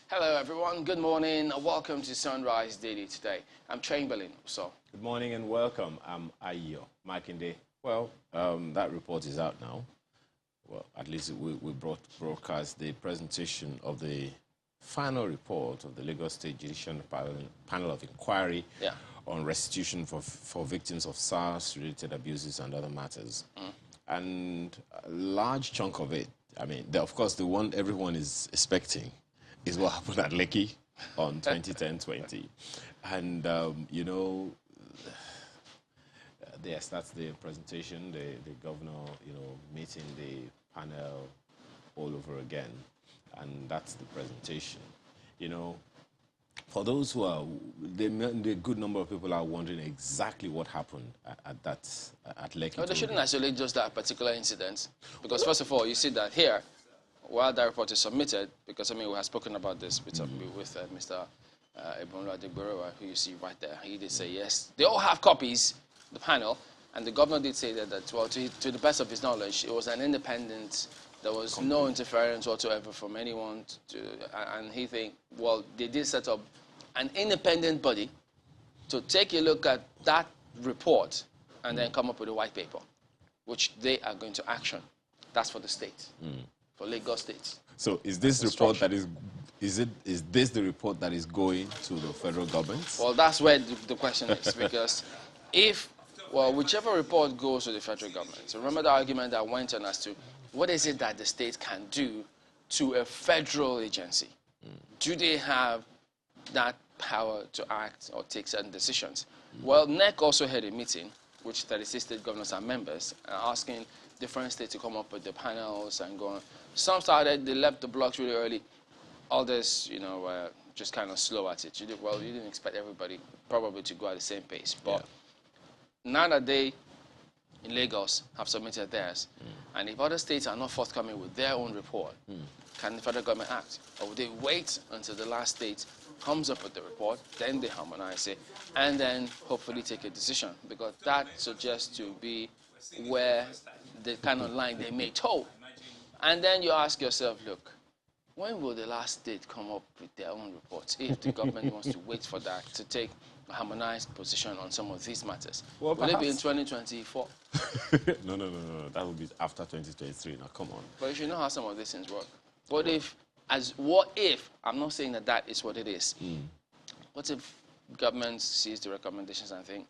Hello everyone, good morning, welcome to Sunrise Daily today. I'm Chamberlain, so. Good morning and welcome. I'm Ayo Makinde. Well, that report is out now. Well, at least we broadcast the presentation of the final report of the Lagos State Judicial Panel of Inquiry on restitution for victims of SARS-related abuses and other matters. And a large chunk of it, I mean, of course, the one everyone is expecting is what happened at Lekki on 2010-20. And, you know, there starts the presentation, the governor, you know, meeting the panel all over again. And that's the presentation. You know, for those who are, the good number of people are wondering exactly what happened at Lekki. No, they shouldn't isolate just that particular incident. Because first of all, you see that here, while that report is submitted, because I mean, we have spoken about this with Mr. Ibonlo, who you see right there. He did say yes. They all have copies, the panel, and the governor did say that well, to the best of his knowledge, it was an independent, there was no interference whatsoever from anyone. And he think, well, they did set up an independent body to take a look at that report and then come up with a white paper, which they are going to action. That's for the state. For Lagos State. So is this report that is this the report that is going to the federal government? Well, that's where the question is, because whichever report goes to the federal government, so remember the argument that went on as to what is it that the state can do to a federal agency? Do they have that power to act or take certain decisions? Well, NEC also had a meeting, which 36 state governors are members, asking different states to come up with the panels and go on. Some started, they left the blocks really early. Others, you know, were just kind of slow at it. You didn't expect everybody probably to go at the same pace. But now that they, in Lagos, have submitted theirs, and if other states are not forthcoming with their own report, can the federal government act? Or will they wait until the last state comes up with the report, then they harmonize it, and then hopefully take a decision? Because that suggests to be where the kind of line they may toe. And then you ask yourself, look, when will the last state come up with their own reports if the government wants to wait for that to take a harmonized position on some of these matters? Well, will it be in 2024? No. That will be after 2023. Now, come on. But you should know how some of these things work. What if, I'm not saying that is what it is. What if government sees the recommendations and think,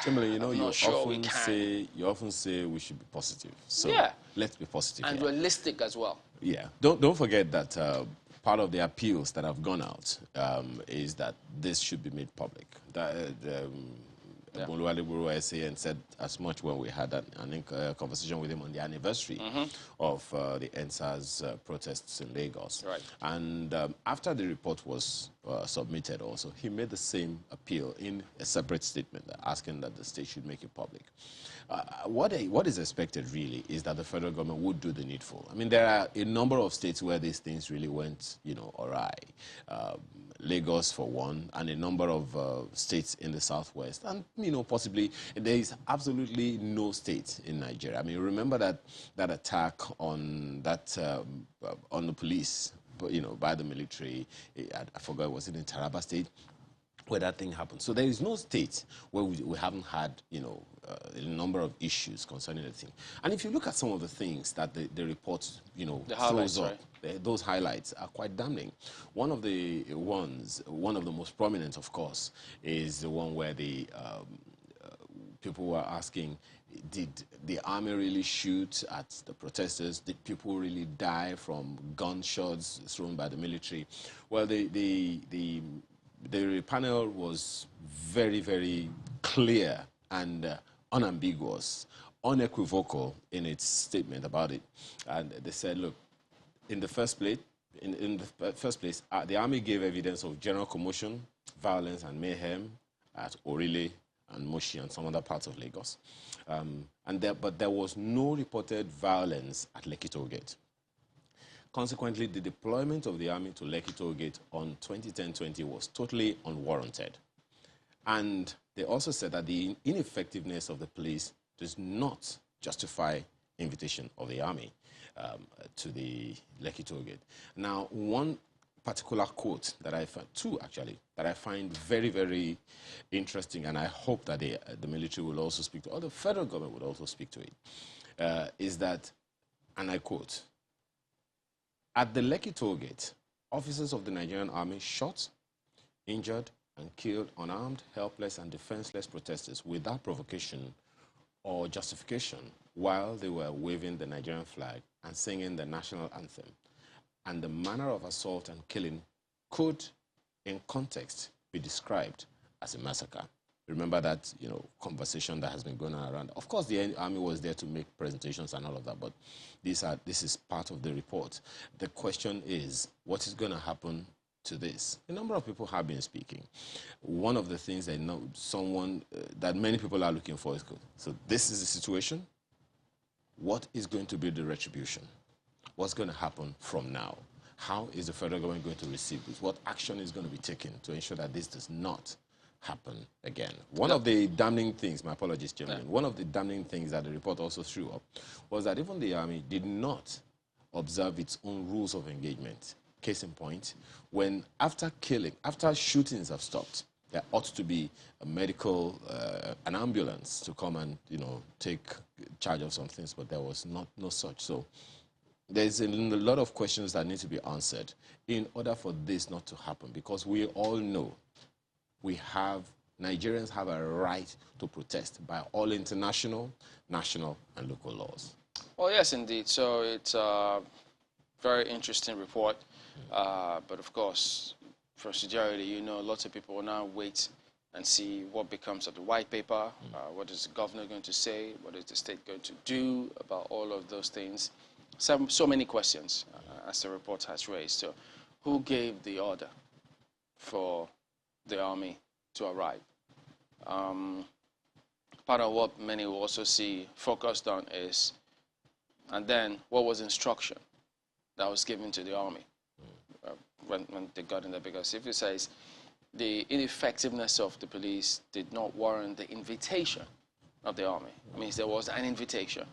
Timberley, you know, you often say we should be positive. So let's be positive. And realistic as well. Yeah. Don't forget that part of the appeals that have gone out is that this should be made public. And said as much when we had a conversation with him on the anniversary of the NSAS protests in Lagos. Right. And after the report was submitted also, he made the same appeal in a separate statement asking that the state should make it public. What is expected really is that the federal government would do the needful. I mean, there are a number of states where these things really went, you know, awry. Lagos for one, and a number of states in the southwest, and you know, possibly there is absolutely no state in Nigeria. I mean, remember that attack on that on the police, you know, by the military. I forgot, was it in Taraba State, where that thing happened? So there is no state where we haven't had, you know, a number of issues concerning the thing. And if you look at some of the things that the report, you know, throws up, those highlights are quite damning. One of the most prominent, of course, is the one where the people were asking, did the army really shoot at the protesters? Did people really die from gunshots thrown by the military? Well, the panel was very, very clear and unambiguous, unequivocal in its statement about it. And they said, look, in the first place, the army gave evidence of general commotion, violence, and mayhem at Orile and Moshi and some other parts of Lagos. But there was no reported violence at Lekki Toll Gate. Consequently, the deployment of the army to Lekki Toll Gate on 2010-20 was totally unwarranted. And they also said that the ineffectiveness of the police does not justify invitation of the army to the Lekki Toll Gate. Now, one particular quote that I found, two actually, that I find very, very interesting, and I hope that the military will also speak to, or the federal government would also speak to it, is that, and I quote, "At the Lekki toll gate, officers of the Nigerian army shot, injured, and killed unarmed, helpless, and defenseless protesters without provocation or justification while they were waving the Nigerian flag and singing the national anthem. And the manner of assault and killing could, in context, be described as a massacre." Remember that, conversation that has been going on around. Of course, the army was there to make presentations and all of that, but this is part of the report. The question is, what is going to happen to this? A number of people have been speaking. One of the things they know, that many people are looking for is, so this is the situation. What is going to be the retribution? What's going to happen from now? How is the federal government going to receive this? What action is going to be taken to ensure that this does not happen again? One of the damning things, my apologies, Chairman, one of the damning things that the report also threw up was that even the army did not observe its own rules of engagement. Case in point, when after shootings have stopped, there ought to be a medical, an ambulance to come and, take charge of some things, but there was no such. So there's a lot of questions that need to be answered in order for this not to happen, because we all know Nigerians have a right to protest by all international, national, and local laws. Well, yes, indeed. So it's a very interesting report. But of course, procedurally, lots of people will now wait and see what becomes of the white paper. What is the governor going to say? What is the state going to do about all of those things? So many questions, as the report has raised. So who gave the order for the army to arrive? Part of what many will also see focused on is, and then what was instruction that was given to the army when they got in there? Because if it says the ineffectiveness of the police did not warrant the invitation of the army, it means there was an invitation.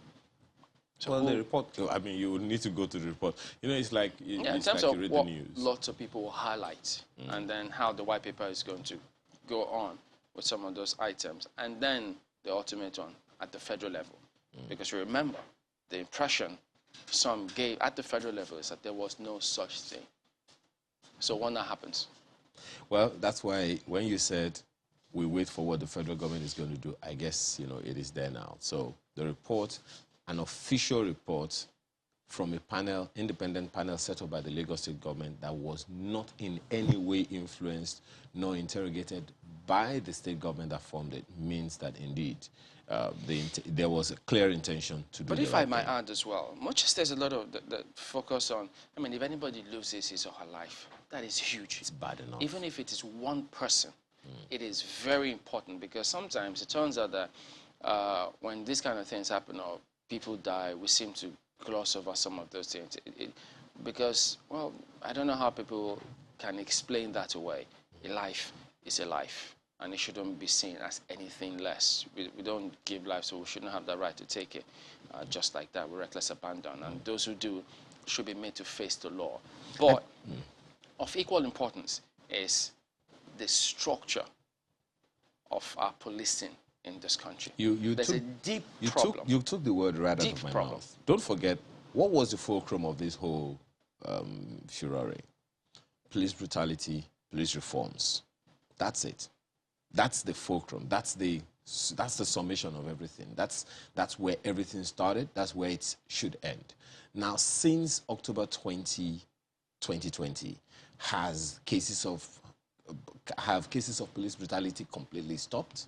So well, the report, you would need to go to the report. It's like, in terms like of you read what the news. Lots of people will highlight, and then how the white paper is going to go on with some of those items, and then the ultimate one at the federal level. Because remember, the impression some gave at the federal level is that there was no such thing. So when that happens? Well, that's why when you said we wait for what the federal government is going to do, I guess, it is there now. So the report, an official report from a panel, independent panel set up by the Lagos State government that was not in any way influenced nor interrogated by the state government that formed it, means that indeed there was a clear intention to do. But if I might add as well, much as there's a lot of the focus on, if anybody loses his or her life, that is huge. It's bad enough. Even if it is one person, it is very important, because sometimes it turns out that when these kind of things happen or people die, we seem to gloss over some of those things. Because, well, I don't know how people can explain that away. A life is a life, and it shouldn't be seen as anything less. We don't give life, so we shouldn't have the right to take it just like that, with reckless abandon. And those who do should be made to face the law. But of equal importance is the structure of our policing in this country. There's a deep problem. You took the word right out of my mouth. Don't forget, what was the fulcrum of this whole furore? Police brutality, police reforms. That's it. That's the fulcrum. That's the summation of everything. That's where everything started. That's where it should end. Now, since October 2020, have cases of police brutality completely stopped?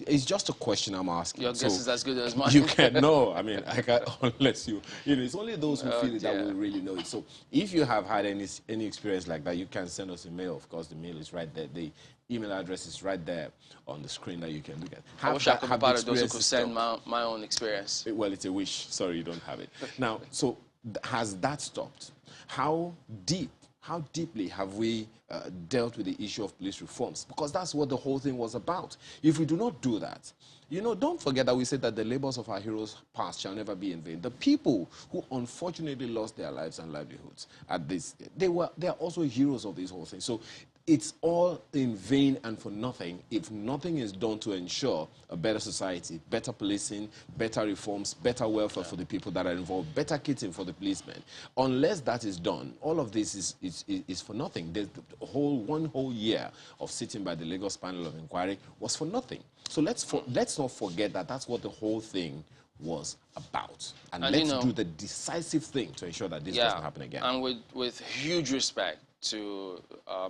It's just a question I'm asking. Your guess is as good as mine. You can know. I can't, unless it's only those who feel it that will really know it. So if you have had any experience like that, you can send us a mail. Of course, the mail is right there. The email address is right there on the screen that you can look at. I wish I could be part of those who could send my own experience. Well, it's a wish. Sorry, you don't have it. Now, so has that stopped? How deep how deeply have we dealt with the issue of police reforms? Because that's what the whole thing was about. If we do not do that, you know, don't forget that we said that the labors of our heroes past shall never be in vain. The people who unfortunately lost their lives and livelihoods at this, they are also heroes of this whole thing. So it's all in vain and for nothing if nothing is done to ensure a better society, better policing, better reforms, better welfare for the people that are involved, better kitting for the policemen. Unless that is done, all of this is for nothing. There's one whole year of sitting by the Lagos panel of inquiry was for nothing. So let's not forget that that's what the whole thing was about. And let's do the decisive thing to ensure that this doesn't happen again. And with huge respect to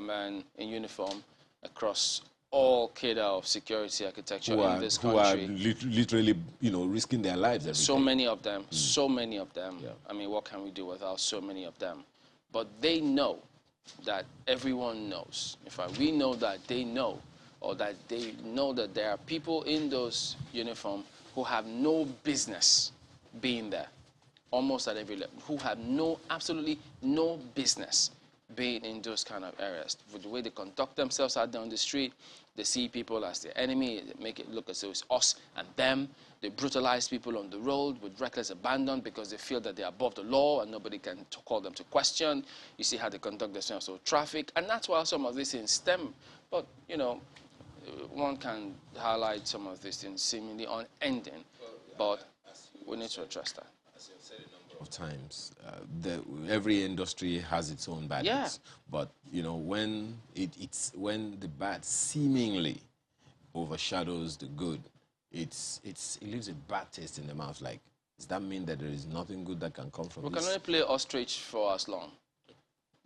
men in uniform across all cadre of security architecture in this country. Who are literally, you know, risking their lives every day. Many of them, so many of them. Yeah. I mean, what can we do without so many of them? But they know that everyone knows. In fact, we know that they know, or that they know that there are people in those uniforms who have no business being there, almost at every level, who have absolutely no business being in those kind of areas. With the way they conduct themselves out there on the street, they see people as their enemy, they make it look as though it's us and them. They brutalize people on the road with reckless abandon because they feel that they're above the law and nobody can call them to question. You see how they conduct themselves with traffic, and that's why some of these things stem. But, you know, one can highlight some of these things seemingly unending, but we need to address that. Of times, every industry has its own badness, but you know, when when the bad seemingly overshadows the good, it leaves a bad taste in the mouth. Like, does that mean that there is nothing good that can come from this? We can only play ostrich for as long,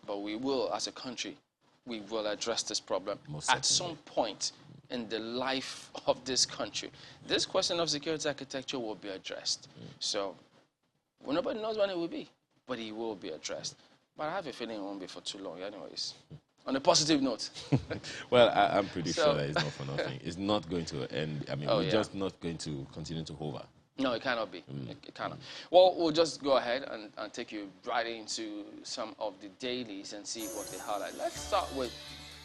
but we will, as a country, we will address this problem at some point in the life of this country. This question of security architecture will be addressed. So. Well, nobody knows when it will be, but it will be addressed. But I have a feeling it won't be for too long anyways. On a positive note. Well, I'm pretty sure that it's not for nothing. It's not going to end. I mean, we're just not going to continue to hover. No, it cannot be. It cannot. Well, we'll just go ahead and take you right into some of the dailies and see what they highlight. Let's start with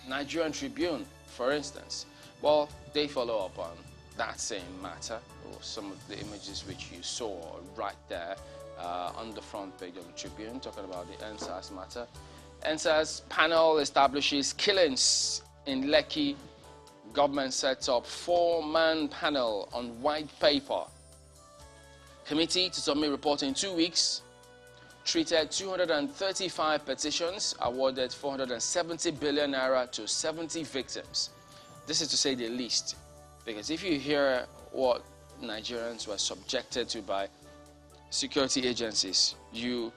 Nigerian Tribune, for instance. Well, they follow up on that same matter, or some of the images which you saw right there on the front page of the Tribune, talking about the NSAS matter. NSAS panel establishes killings in Lekki. Government sets up 4-man panel on white paper. Committee to submit report in 2 weeks. Treated 235 petitions, awarded 470 billion naira to 70 victims. This is to say the least. Because if you hear what Nigerians were subjected to by security agencies, you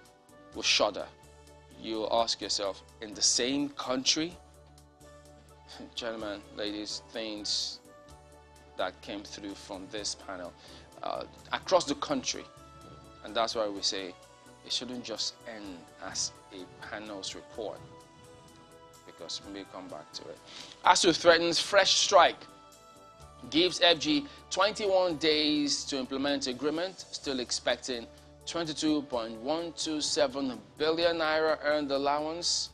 will shudder. You'll ask yourself, in the same country? Gentlemen, ladies, things that came through from this panel across the country. And that's why we say it shouldn't just end as a panel's report, because we may come back to it. ASUU threatens fresh strike. Gives FG 21 days to implement agreement, still expecting 22.127 billion naira earned allowance.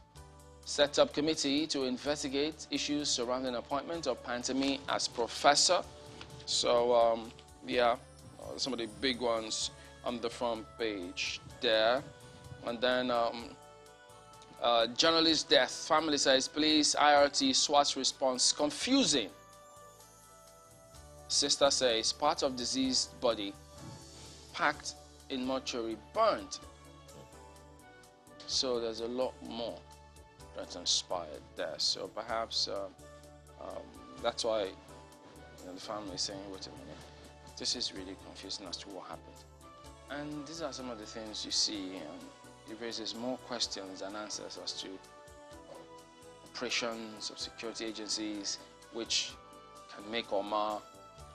Set up committee to investigate issues surrounding appointment of Pantami as professor. So, some of the big ones on the front page there. And then journalist death. Family says, please, IRT SWAT's response confusing. Sister says, part of deceased body packed in mortuary burnt. So there's a lot more that's inspired there. So perhaps that's why the family is saying, wait a minute, this is really confusing as to what happened. And these are some of the things you see, and it raises more questions than answers as to operations of security agencies, which can make or mar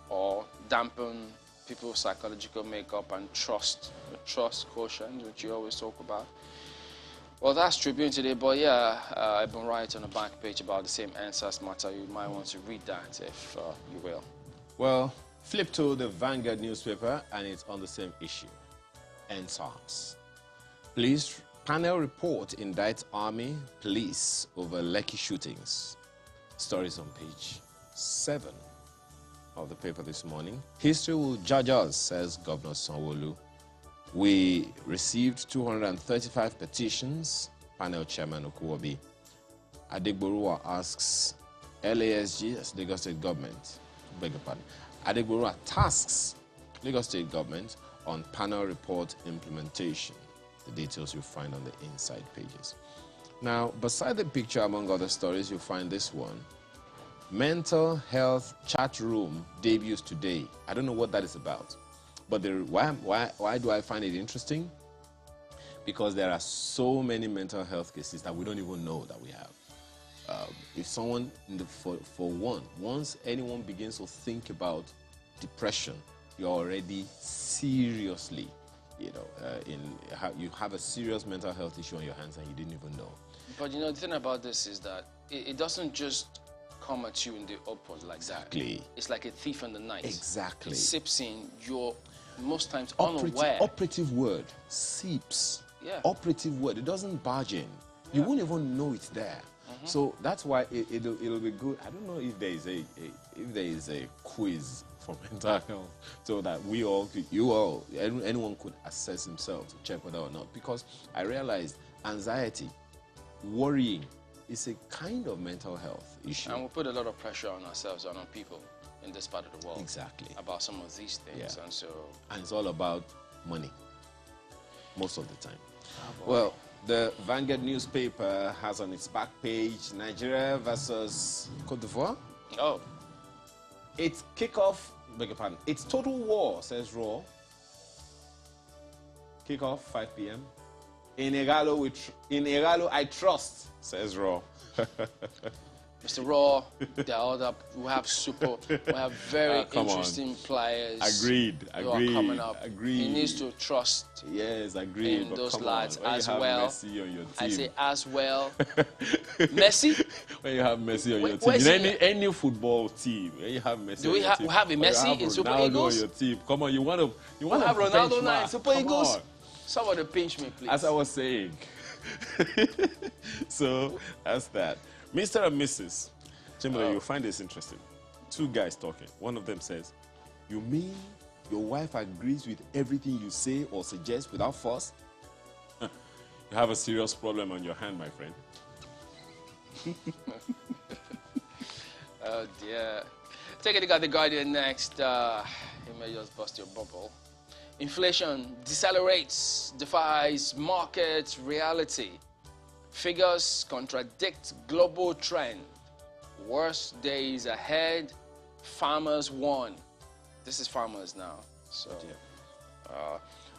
or dampen people's psychological makeup and trust, the trust quotient, which you always talk about. Well, that's Tribune today, but yeah, I've been writing on the back page about the same NSAS matter. You might want to read that if you will. Well, flip to the Vanguard newspaper, and it's on the same issue, NSAS. Police Panel report indicts army, police over Lekki shootings. Stories on page 7 of the paper this morning. History will judge us, says Governor Sanwo-Olu. We received 235 petitions. Panel Chairman Okuwobi. Adegboruwa asks LASG, that's Lagos State Government, beg your pardon. Adegboruwa tasks Lagos State Government on panel report implementation. The details you'll find on the inside pages. Now, beside the picture, among other stories, you'll find this one. Mental health chat room debuts today. I don't know what that is about. But why do I find it interesting? Because there are so many mental health cases that we don't even know that we have. If someone, once anyone begins to think about depression, you're already seriously, you have a serious mental health issue on your hands and you didn't even know. But the thing about this is that it doesn't just come at you in the open like that. It's like a thief in the night. Exactly. It seeps in. You're most times unaware. Operative word, seeps. Yeah. Operative word. It doesn't barge in. You won't even know it's there. So that's why it'll be good. I don't know if there is a quiz for mental health, so that anyone could assess himself to check whether or not. Because I realized anxiety, worrying, is a kind of mental health issue. And we put a lot of pressure on ourselves and on people in this part of the world. Exactly. About some of these things. Yeah. And it's all about money most of the time. Oh, well, the Vanguard newspaper has on its back page Nigeria versus Côte d'Ivoire. Oh. It's kickoff, beg your pardon, it's total war, says Raw. Kickoff, 5 p.m. In Igalo, I trust, says Raw. Mr. Raw, we have very interesting players. Agreed. Who are coming up. He needs to trust. Yes, agreed. In those lads as well. Messi on your team. I say as well. Messi. When you have Messi on your team, in any football team, when you have Messi. We have a Messi in Super Eagles? On your team. Come on, you want to have Ronaldo now in Super Eagles? Someone to pinch me, please. As I was saying. So that's that. Mr. and Mrs. Chamberlain, you'll find this interesting. Two guys talking. One of them says, "You mean your wife agrees with everything you say or suggest without fuss?" You have a serious problem on your hand, my friend. Oh dear. Take a look at The Guardian next. It may just bust your bubble. Inflation decelerates, defies market reality. Figures contradict global trend. Worse days ahead. Farmers warn. This is farmers now. So,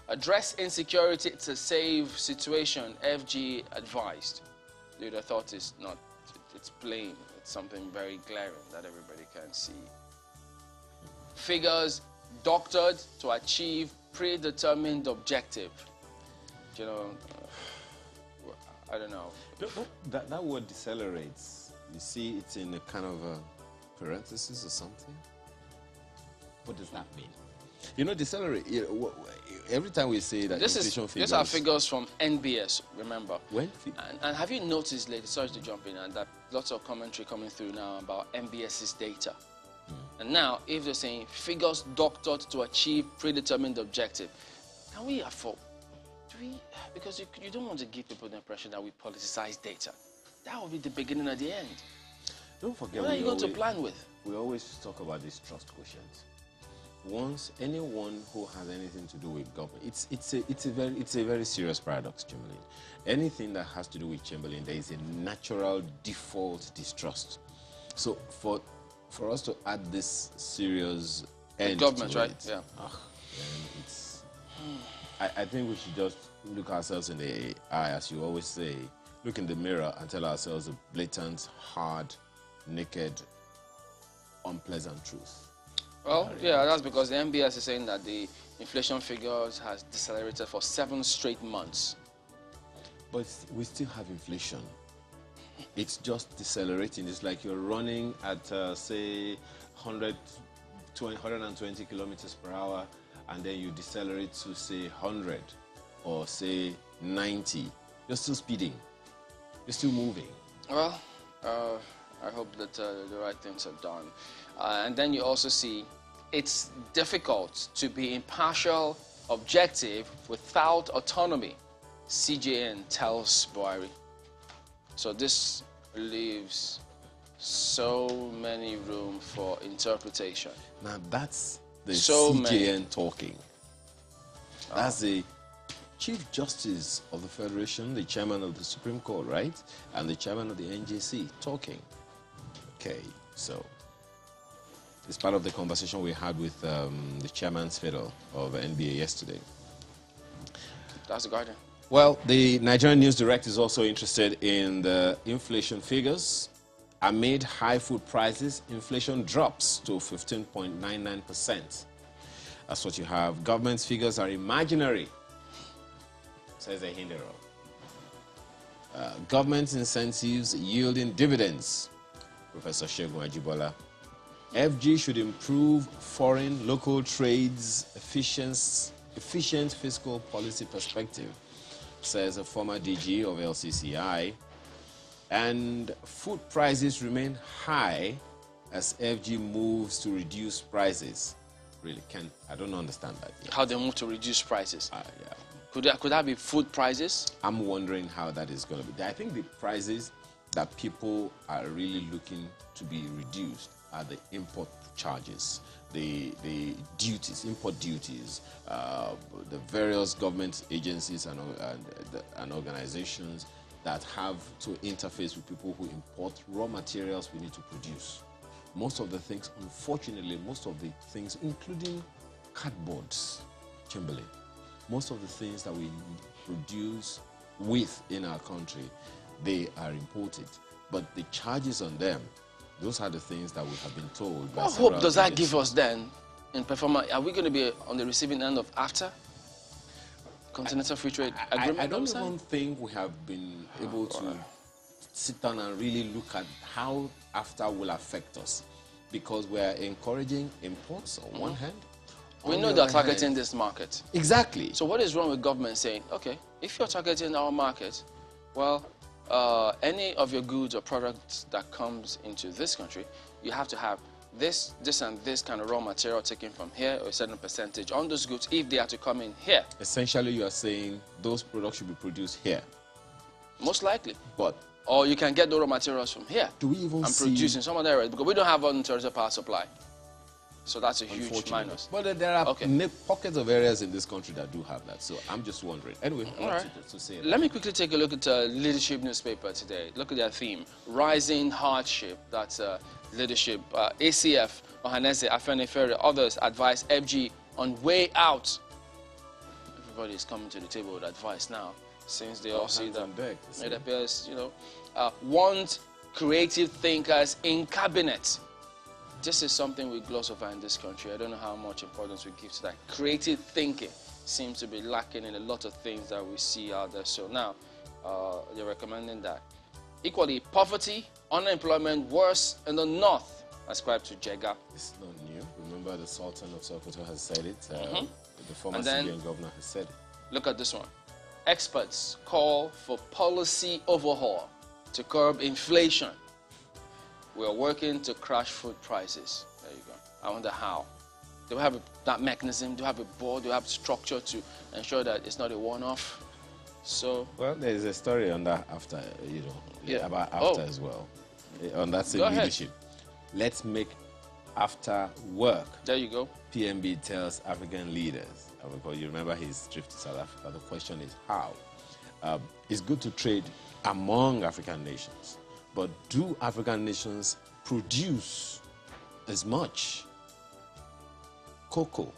address insecurity to save situation. FG advised. The thought is not. It's plain. It's something very glaring that everybody can see. Figures doctored to achieve predetermined objective. I don't know. That word decelerates. You see, it's in a kind of a parenthesis or something. What does that mean? Decelerate. Every time we say that inflation figures. These are figures from NBS. Remember. When? And have you noticed, ladies? Sorry to jump in, and that lots of commentary coming through now about NBS's data. And now, if they're saying figures doctored to achieve predetermined objective, can we afford? Because you don't want to give people the impression that we politicize data. That will be the beginning of the end. Don't forget. What are you going to plan with? We always talk about this trust quotient. Once anyone who has anything to do with government, it's a very serious paradox, Chamberlain. Anything that has to do with Chamberlain, there is a natural default distrust. So for us to add this serious end government, to right? it, Yeah. I think we should just look ourselves in the eye, as you always say, look in the mirror and tell ourselves the blatant, hard, naked, unpleasant truth. Well, yeah, that's because the NBS is saying that the inflation figures has decelerated for 7 straight months. But we still have inflation. It's just decelerating. It's like you're running at, say, 120 kilometers per hour, and then you decelerate to, say, 100 or, say, 90. You're still speeding. You're still moving. Well, I hope that the right things are done. And then you also see it's difficult to be impartial, objective, without autonomy, CJN tells Buhari. So this leaves so many room for interpretation. Now that's the So CJN talking. That's the Chief Justice of the Federation, the Chairman of the Supreme Court, right? And the Chairman of the NJC talking. Okay, so it's part of the conversation we had with the Chairman's Fiddle of NBA yesterday. That's the Guardian. Well, the Nigerian News Direct is also interested in the inflation figures. Amid high food prices, inflation drops to 15.99%. That's what you have. Government's figures are imaginary, says a Hindero. Government incentives yielding dividends, Professor Segun Ajibola. FG should improve foreign local trades efficient fiscal policy perspective, says a former DG of LCCI. And food prices remain high as FG moves to reduce prices. Really, I don't understand that yet. How they move to reduce prices? Yeah. Could that be food prices? I'm wondering how that is going to be. I think the prices that people are really looking to be reduced are the import charges, the duties, import duties, the various government agencies and organizations that have to interface with people who import raw materials we need to produce. Most of the things, unfortunately, including cardboards, Chamberlain, most of the things that we produce with in our country, they are imported. But the charges on them, those are the things that we have been told by What hope does that give us then in performance? Are we going to be on the receiving end of AFTA? Continental Free Trade Agreement? I don't even think we have been able to sit down and really look at how AFTA will affect us, because we are encouraging imports on one hand. We know they're targeting this market. Exactly. So what is wrong with government saying, okay, if you're targeting our market, well, any of your goods or products that comes into this country, you have to have this and this kind of raw material taken from here, or a certain percentage on those goods if they are to come in here. Essentially, you are saying those products should be produced here. Most likely. But or you can get the raw materials from here. Do we even and see produce in some other areas, because we don't have uninterrupted power supply. So that's a huge minus. But there are pockets of areas in this country that do have that. So I'm just wondering. Anyway, to say let me quickly take a look at Leadership newspaper today. Look at their theme: Rising Hardship. That's Leadership. ACF, Ohanese, Afenifere, others advise FG on way out. Everybody is coming to the table with advice now, since they all see that it appears, want creative thinkers in cabinet. This is something we gloss over in this country. I don't know how much importance we give to that. Creative thinking seems to be lacking in a lot of things that we see out there. So now, they're recommending that. Equally, poverty, unemployment worse in the north, ascribed to Jega. It's not new. Remember, the Sultan of Sokoto has said it. The former CBN governor has said it. Look at this one. Experts call for policy overhaul to curb inflation. We are working to crash food prices. There you go. I wonder how. Do we have that mechanism? Do we have a board? Do we have structure to ensure that it's not a one-off? So, well, there is a story on that after, about after as well. On that same leadership. Let's make after work. There you go. PMB tells African leaders. Because you remember his trip to South Africa. The question is how. It's good to trade among African nations. But do African nations produce as much? Cocoa,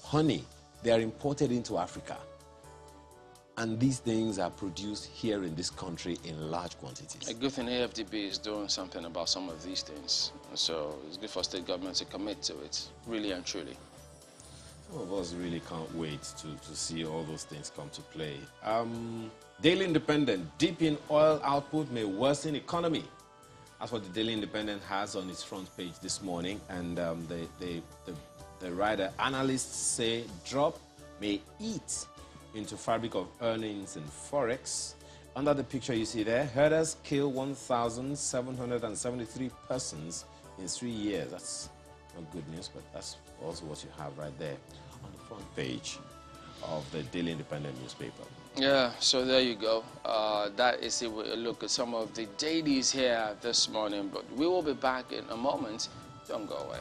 honey, they are imported into Africa. And these things are produced here in this country in large quantities. A good thing AFDB is doing something about some of these things. So it's good for state governments to commit to it, really and truly. Some of us really can't wait to see all those things come to play. Daily Independent, dip in oil output may worsen economy. That's what the Daily Independent has on its front page this morning. And the writer, analysts say drop may eat into fabric of earnings in Forex. Under the picture you see there, herders kill 1,773 persons in 3 years. That's not good news, but that's also what you have right there on the front page of the Daily Independent newspaper. Yeah, so there you go. That is a look at some of the dailies here this morning, but we will be back in a moment. Don't go away.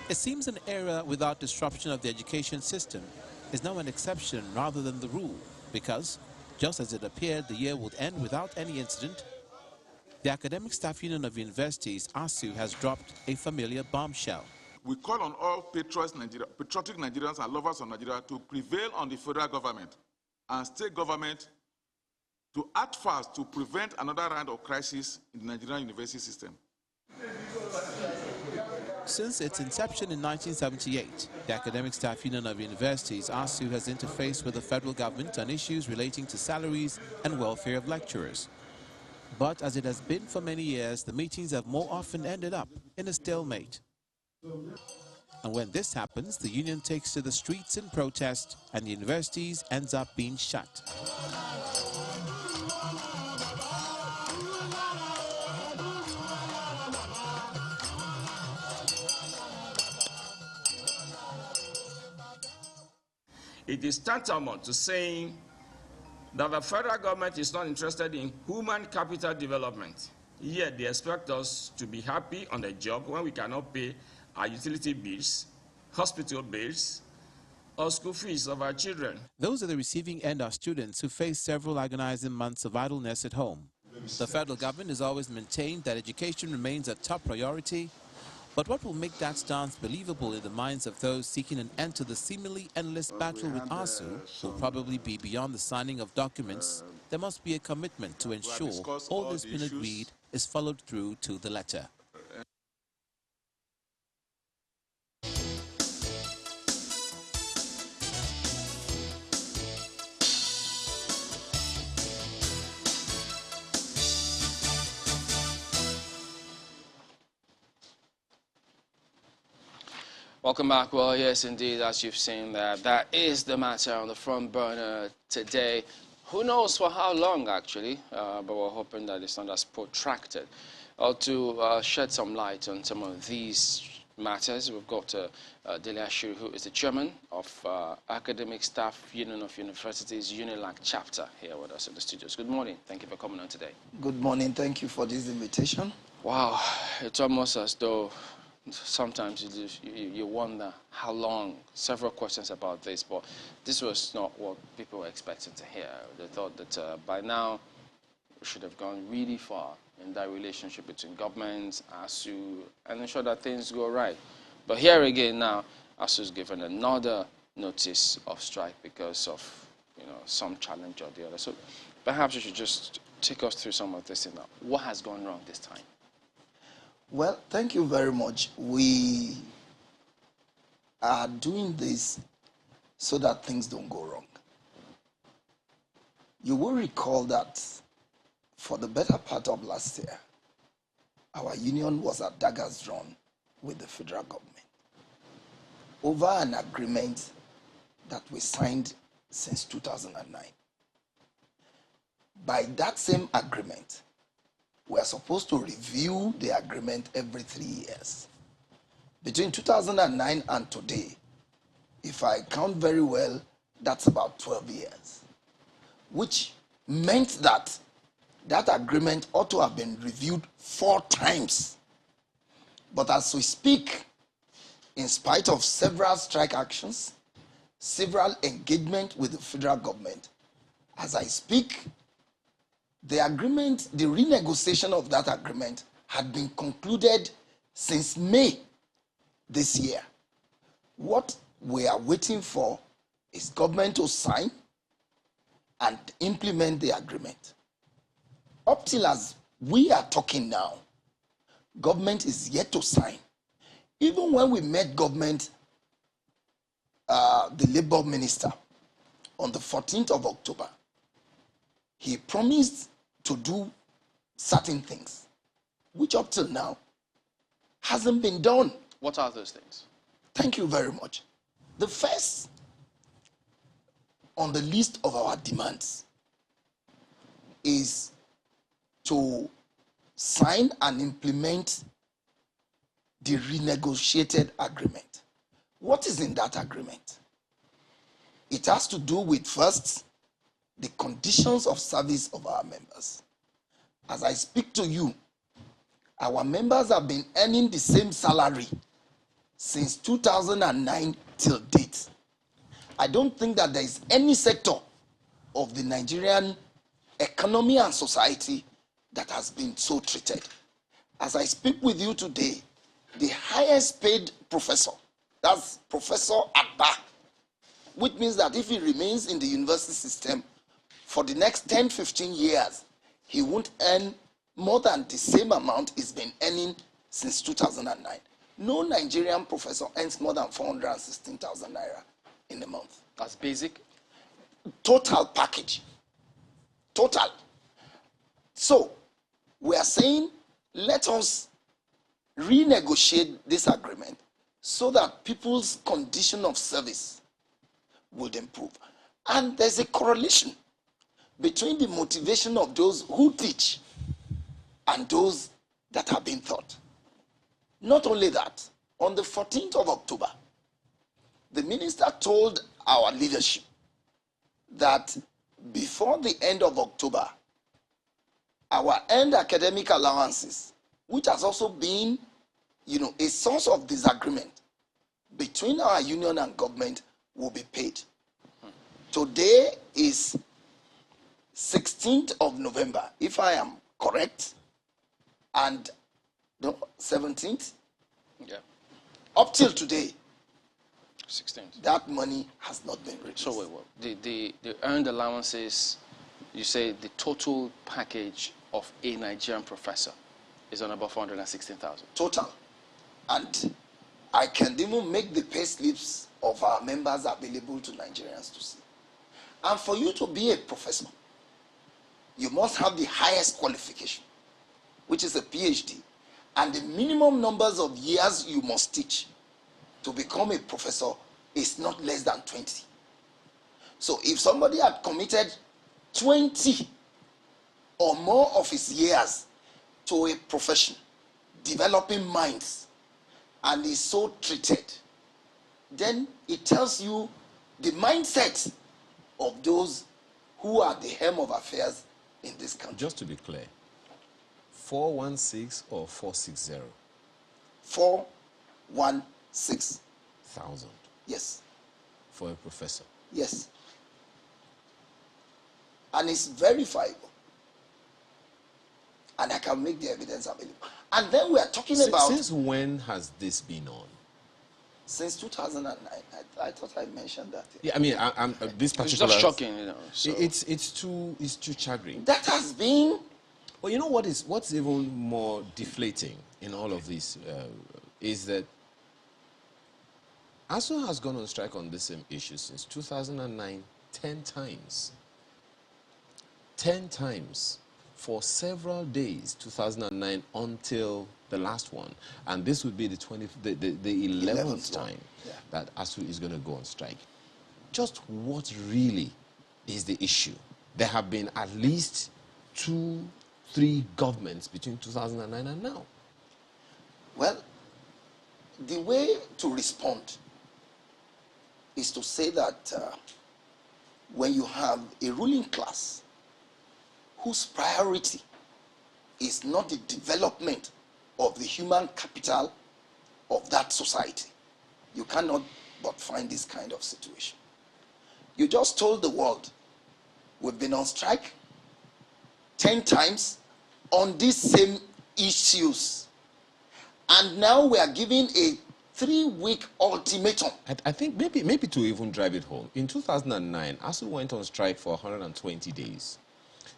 It seems an era without disruption of the education system is now an exception rather than the rule, because, just as it appeared the year would end without any incident, the Academic Staff Union of Universities, ASUU, has dropped a familiar bombshell. We call on all patriotic Nigerians and lovers of Nigeria to prevail on the federal government and state government to act fast to prevent another round of crisis in the Nigerian university system. Since its inception in 1978, the Academic Staff Union of Universities, ASUU, has interfaced with the federal government on issues relating to salaries and welfare of lecturers. But as it has been for many years, the meetings have more often ended up in a stalemate. And when this happens, the union takes to the streets in protest and the universities ends up being shut. It is tantamount to saying that the federal government is not interested in human capital development. Yet they expect us to be happy on the job when we cannot pay our utility bills, hospital bills, or school fees of our children. Those at the receiving end are students who face several agonizing months of idleness at home. The federal government has always maintained that education remains a top priority. But what will make that stance believable in the minds of those seeking an end to the seemingly endless battle with ASUU will probably be beyond the signing of documents. There must be a commitment to ensure all that's been agreed is followed through to the letter. Welcome back. Well, yes, indeed, as you've seen there, that is the matter on the front burner today. Who knows for how long, actually, but we're hoping that it's not as protracted. To shed some light on some of these matters, we've got Dele Ashiru, who is the chairman of Academic Staff Union of Universities, UNILAG chapter, here with us in the studios. Good morning. Thank you for coming on today. Good morning. Thank you for this invitation. Wow, it's almost as though sometimes you wonder how long, several questions about this, but this was not what people were expecting to hear. They thought that by now we should have gone really far in that relationship between governments, ASUU, and ensure that things go right. But here again now, ASUU is given another notice of strike because of some challenge or the other. So perhaps you should just take us through some of this now. What has gone wrong this time? Well, thank you very much. We are doing this so that things don't go wrong. You will recall that for the better part of last year, our union was at daggers drawn with the federal government over an agreement that we signed since 2009. By that same agreement, we are supposed to review the agreement every 3 years. Between 2009 and today, if I count very well, that's about 12 years, which meant that that agreement ought to have been reviewed 4 times. But as we speak, in spite of several strike actions, several engagement with the federal government, as I speak, the agreement, the renegotiation of that agreement had been concluded since May this year. What we are waiting for is government to sign and implement the agreement. Up till as we are talking now, government is yet to sign. Even when we met government, the labor minister, on the 14th of October, he promised to do certain things, which up till now hasn't been done. What are those things? Thank you very much. The first on the list of our demands is to sign and implement the renegotiated agreement. What is in that agreement? It has to do with, first, the conditions of service of our members. As I speak to you, our members have been earning the same salary since 2009 till date. I don't think that there is any sector of the Nigerian economy and society that has been so treated. As I speak with you today, the highest paid professor, that's Professor Akbar, which means that if he remains in the university system for the next 10, 15 years, he won't earn more than the same amount he's been earning since 2009. No Nigerian professor earns more than 416,000 naira in a month. That's basic? Total package. Total. So, we are saying, let us renegotiate this agreement so that people's condition of service would improve. And there's a correlation between the motivation of those who teach and those that are being taught. Not only that, on the 14th of October, the minister told our leadership that before the end of October, our end academic allowances, which has also been, a source of disagreement between our union and government, will be paid. Today is 16th of November, if I am correct, and no, 17th? Yeah. Up till today, 16th. that money has not been released. So wait, the earned allowances, you say the total package of a Nigerian professor is on about 416,000. Total. And I can even make the pay slips of our members available to Nigerians to see. And for you to be a professor, you must have the highest qualification, which is a PhD. And the minimum numbers of years you must teach to become a professor is not less than 20. So if somebody had committed 20 or more of his years to a profession, developing minds, and is so treated, then it tells you the mindset of those who are the helm of affairs in this country. Just to be clear, 416 or 460? 416. 1,000. Yes. For a professor? Yes. And it's verifiable. And I can make the evidence available. And then we are talking about... Since when has this been on? Since 2009. I thought I mentioned that. Yeah, I mean, this particular... It's just shocking, So. It's too chattering. That has been... Well, you know what's even more deflating in all of this is that ASUU has gone on strike on this same issue since 2009 10 times. 10 times for several days, 2009 until the last one. And this would be the 11th time that ASUU is going to go on strike. Just what really is the issue? There have been at least 2-3 governments between 2009 and now. Well, the way to respond is to say that when you have a ruling class whose priority is not the development of the human capital of that society, you cannot but find this kind of situation. You just told the world, we've been on strike 10 times on these same issues. And now we are giving a 3-week ultimatum. I think maybe to even drive it home. In 2009, ASUU went on strike for 120 days.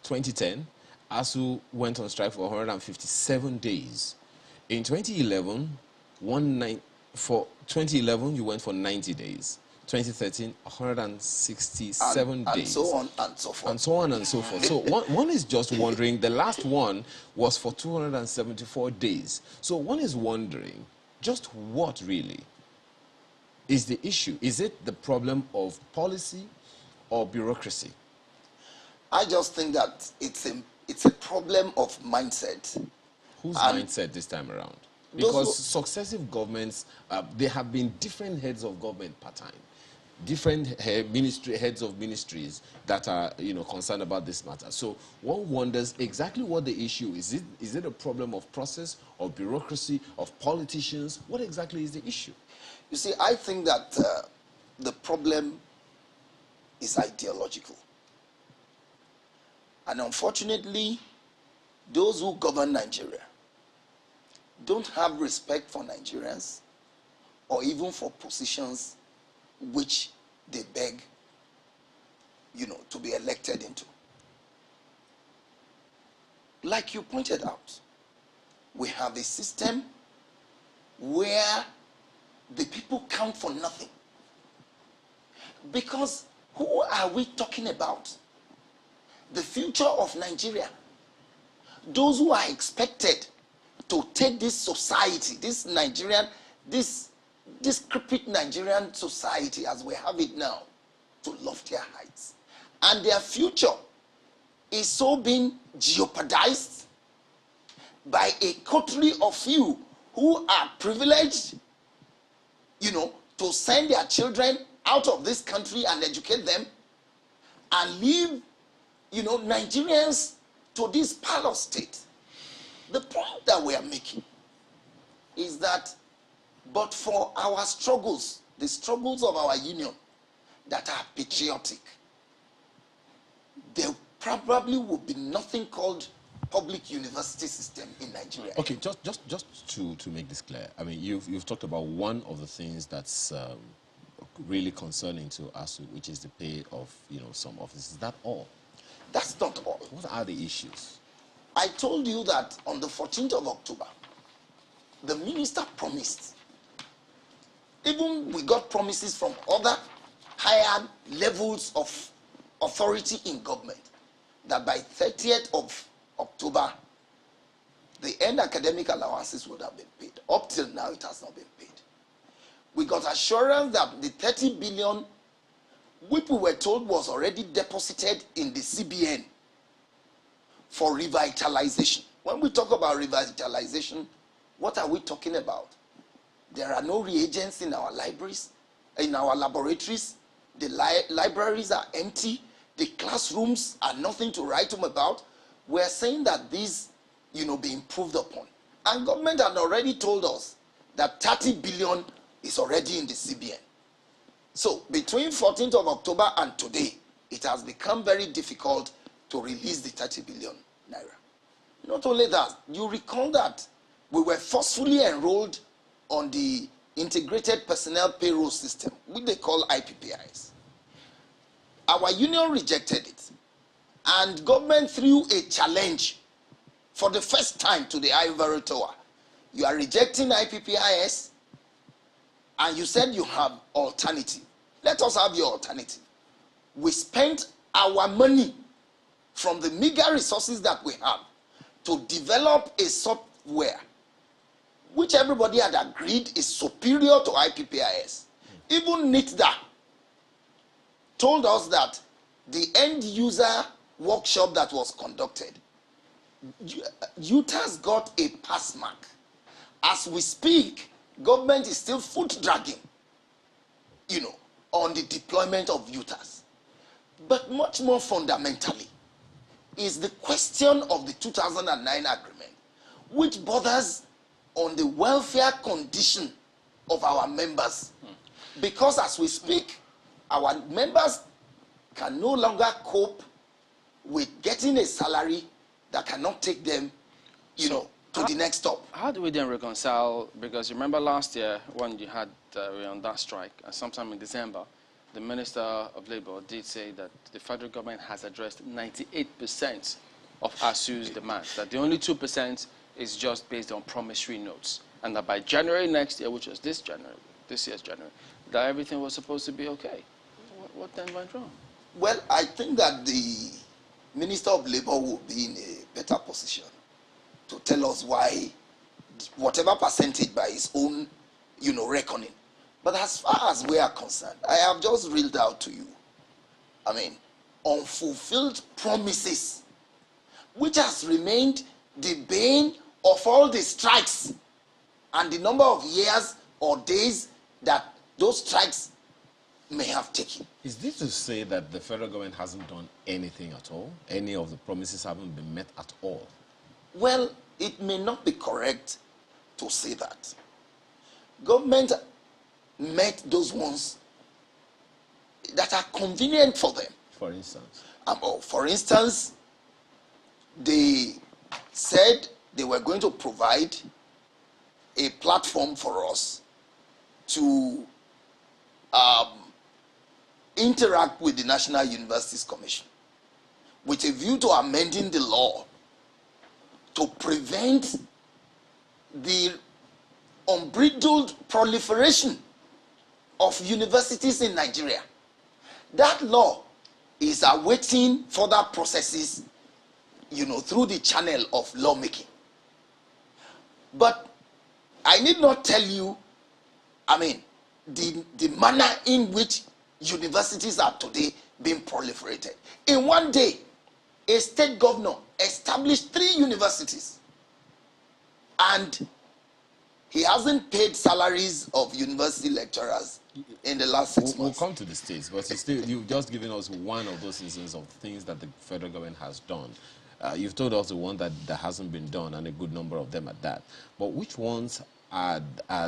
2010, ASUU went on strike for 157 days. In 2011, for 2011, you went for 90 days. 2013, 167 days. And so on and so forth. And so on and so forth. So one is just wondering, the last one was for 274 days. So one is wondering, just what really is the issue? Is it the problem of policy or bureaucracy? I just think that it's a problem of mindset. Whose mindset this time around? Because successive governments, there have been different heads of government per time, different heads of ministries that are, concerned about this matter. So one wonders exactly what the issue is. Is it a problem of process, of bureaucracy, of politicians? What exactly is the issue? You see, I think that the problem is ideological. And unfortunately, those who govern Nigeria don't have respect for Nigerians or even for positions which they beg, to be elected into. Like you pointed out, we have a system where the people count for nothing. Because who are we talking about? The future of Nigeria. Those who are expected to take this society, this decrepit Nigerian society as we have it now, to loftier heights. And their future is so being jeopardized by a coterie of few who are privileged, to send their children out of this country and educate them and leave, Nigerians to this parlor state. The point that we are making is that, but for our struggles, the struggles of our union that are patriotic, there probably would be nothing called public university system in Nigeria. Okay, just to make this clear, I mean, you've talked about one of the things that's really concerning to ASUU, which is the pay of some officers. Is that all? That's not all. What are the issues? I told you that on the 14th of October, the minister promised. Even we got promises from other higher levels of authority in government that by 30th of October, the end academic allowances would have been paid. Up till now, it has not been paid. We got assurance that the 30 billion, which we were told was already deposited in the CBN for revitalization. When we talk about revitalization, what are we talking about? There are no reagents in our libraries, in our laboratories. The libraries are empty. The classrooms are nothing to write home about. We're saying that these, be improved upon. And government had already told us that 30 billion is already in the CBN. So between 14th of October and today, it has become very difficult to release the 30 billion naira. Not only that, you recall that we were forcefully enrolled on the Integrated Personnel Payroll System, which they call IPPIs. Our union rejected it, and government threw a challenge for the first time to the Ivory Tower. You are rejecting IPPIS, and you said you have alternative. Let us have your alternative. We spent our money from the meager resources that we have to develop a software which everybody had agreed is superior to IPPIS. Even NITDA told us that the end user workshop that was conducted, UTAS got a pass mark. As we speak, government is still foot dragging, on the deployment of UTAS. But much more fundamentally is the question of the 2009 agreement, which borders on the welfare condition of our members. Because as we speak, our members can no longer cope with getting a salary that cannot take them, to the next stop. How do we then reconcile? Because you remember last year when you had on that strike, and sometime in December, the Minister of Labour did say that the federal government has addressed 98% of ASUU's demands, that the only 2% is just based on promissory notes, and that by January next year, which was this year's January, that everything was supposed to be okay. What then went wrong? Well, I think that the Minister of Labour will be in a better position to tell us why, whatever percentage by his own, reckoning, But as far as we are concerned, I have just reeled out to you, I mean, unfulfilled promises, which has remained the bane of all the strikes and the number of years or days that those strikes may have taken. Is this to say that the federal government hasn't done anything at all? Any of the promises haven't been met at all? Well, it may not be correct to say that. Government met those ones that are convenient for them. For instance? For instance, they said they were going to provide a platform for us to interact with the National Universities Commission with a view to amending the law to prevent the unbridled proliferation of universities in Nigeria. That law is awaiting further processes, through the channel of lawmaking. But I need not tell you, the manner in which universities are today being proliferated. In one day, a state governor established 3 universities, and he hasn't paid salaries of university lecturers in the last 6 months. We'll come to the states, but you've just given us one of those instances of things that the federal government has done. You've told us the one that hasn't been done, and a good number of them at that. But which ones are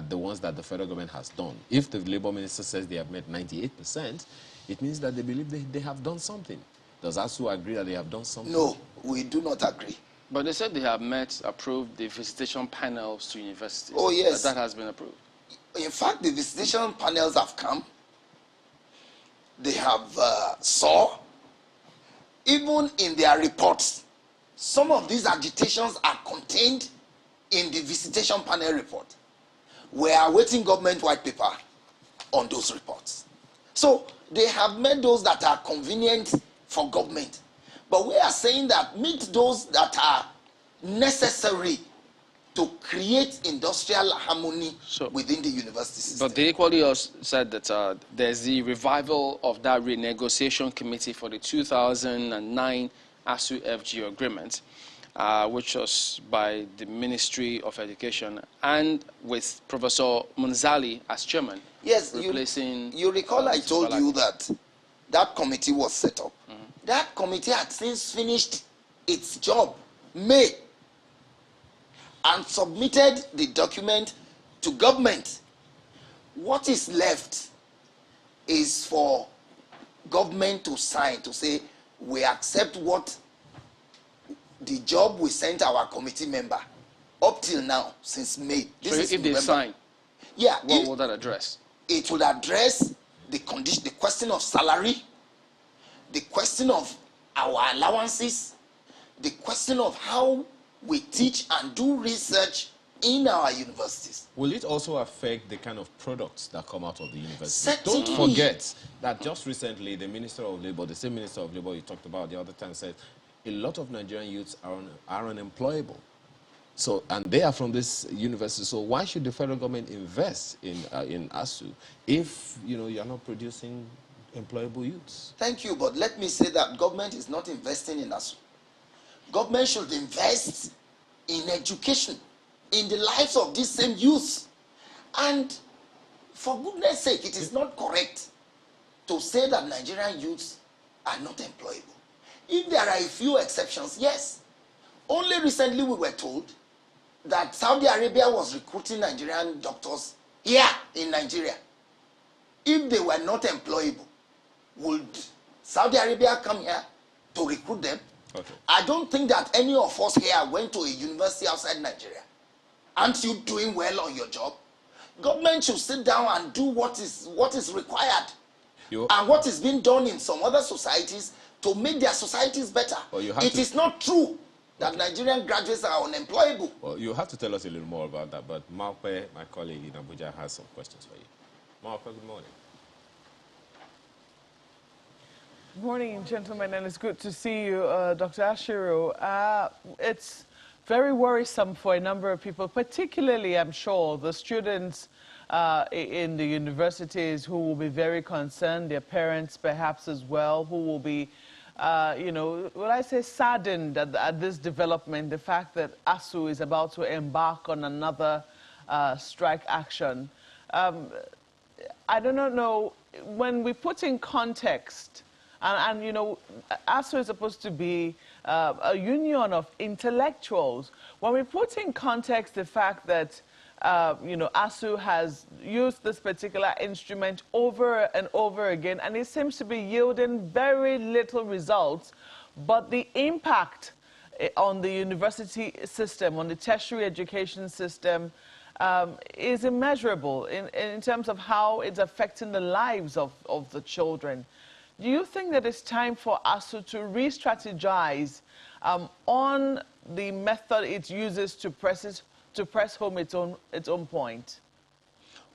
the ones that the federal government has done? If the labor minister says they have met 98%, it means that they believe they have done something. Does ASUU agree that they have done something? No, we do not agree. But they said they have approved the visitation panels to universities. Oh, yes. That has been approved. In fact, the visitation panels have come. They have saw. Even in their reports, some of these agitations are contained in the visitation panel report. We are awaiting government white paper on those reports. So they have made those that are convenient for government. But we are saying that meet those that are necessary to create industrial harmony within the university system. But they equally also said that there's the revival of that renegotiation committee for the 2009 ASUU FGO agreement, which was by the Ministry of Education and with Professor Munzali as chairman. Yes, replacing. You recall I told you that that committee was set up. Mm-hmm. That committee had since finished its job, May, and submitted the document to government. What is left is for government to sign, to say, we accept what the job we sent our committee member up till now, since May. This so is if November. They sign, what will that address? It will address the condition, the question of salary, the question of our allowances, the question of how we teach and do research in our universities. Will it also affect the kind of products that come out of the university? Certainly. Don't forget that just recently the Minister of Labour, the same Minister of Labour you talked about the other time, said a lot of Nigerian youths are unemployable. So, and they are from this university. So why should the federal government invest in ASUU if you're not producing employable youths? Thank you, but let me say that government is not investing in ASUU. Government should invest in education, in the lives of these same youths. And for goodness sake, it is not correct to say that Nigerian youths are not employable. If there are a few exceptions, yes. Only recently we were told that Saudi Arabia was recruiting Nigerian doctors here in Nigeria. If they were not employable, would Saudi Arabia come here to recruit them? Okay. I don't think that any of us here went to a university outside Nigeria. Aren't you doing well on your job? Government should sit down and do what is required. And what is being done in some other societies to make their societies better. It is not true that Nigerian graduates are unemployable. Well, you have to tell us a little more about that, but Maupe, my colleague in Abuja, has some questions for you. Maupe, good morning. Good morning, gentlemen, and it's good to see you, Dr. Ashiru. It's very worrisome for a number of people, particularly, I'm sure, the students in the universities who will be very concerned, their parents perhaps as well, who will be, you know, will I say saddened at this development, the fact that ASUU is about to embark on another strike action. I do not know, when we put in context, and you know, ASUU is supposed to be a union of intellectuals. When we put in context the fact that, you know, ASUU has used this particular instrument over and over again, and it seems to be yielding very little results, but the impact on the university system, on the tertiary education system, is immeasurable in terms of how it's affecting the lives of the children. Do you think that it's time for ASUU to re-strategize on the method it uses to press home its own point?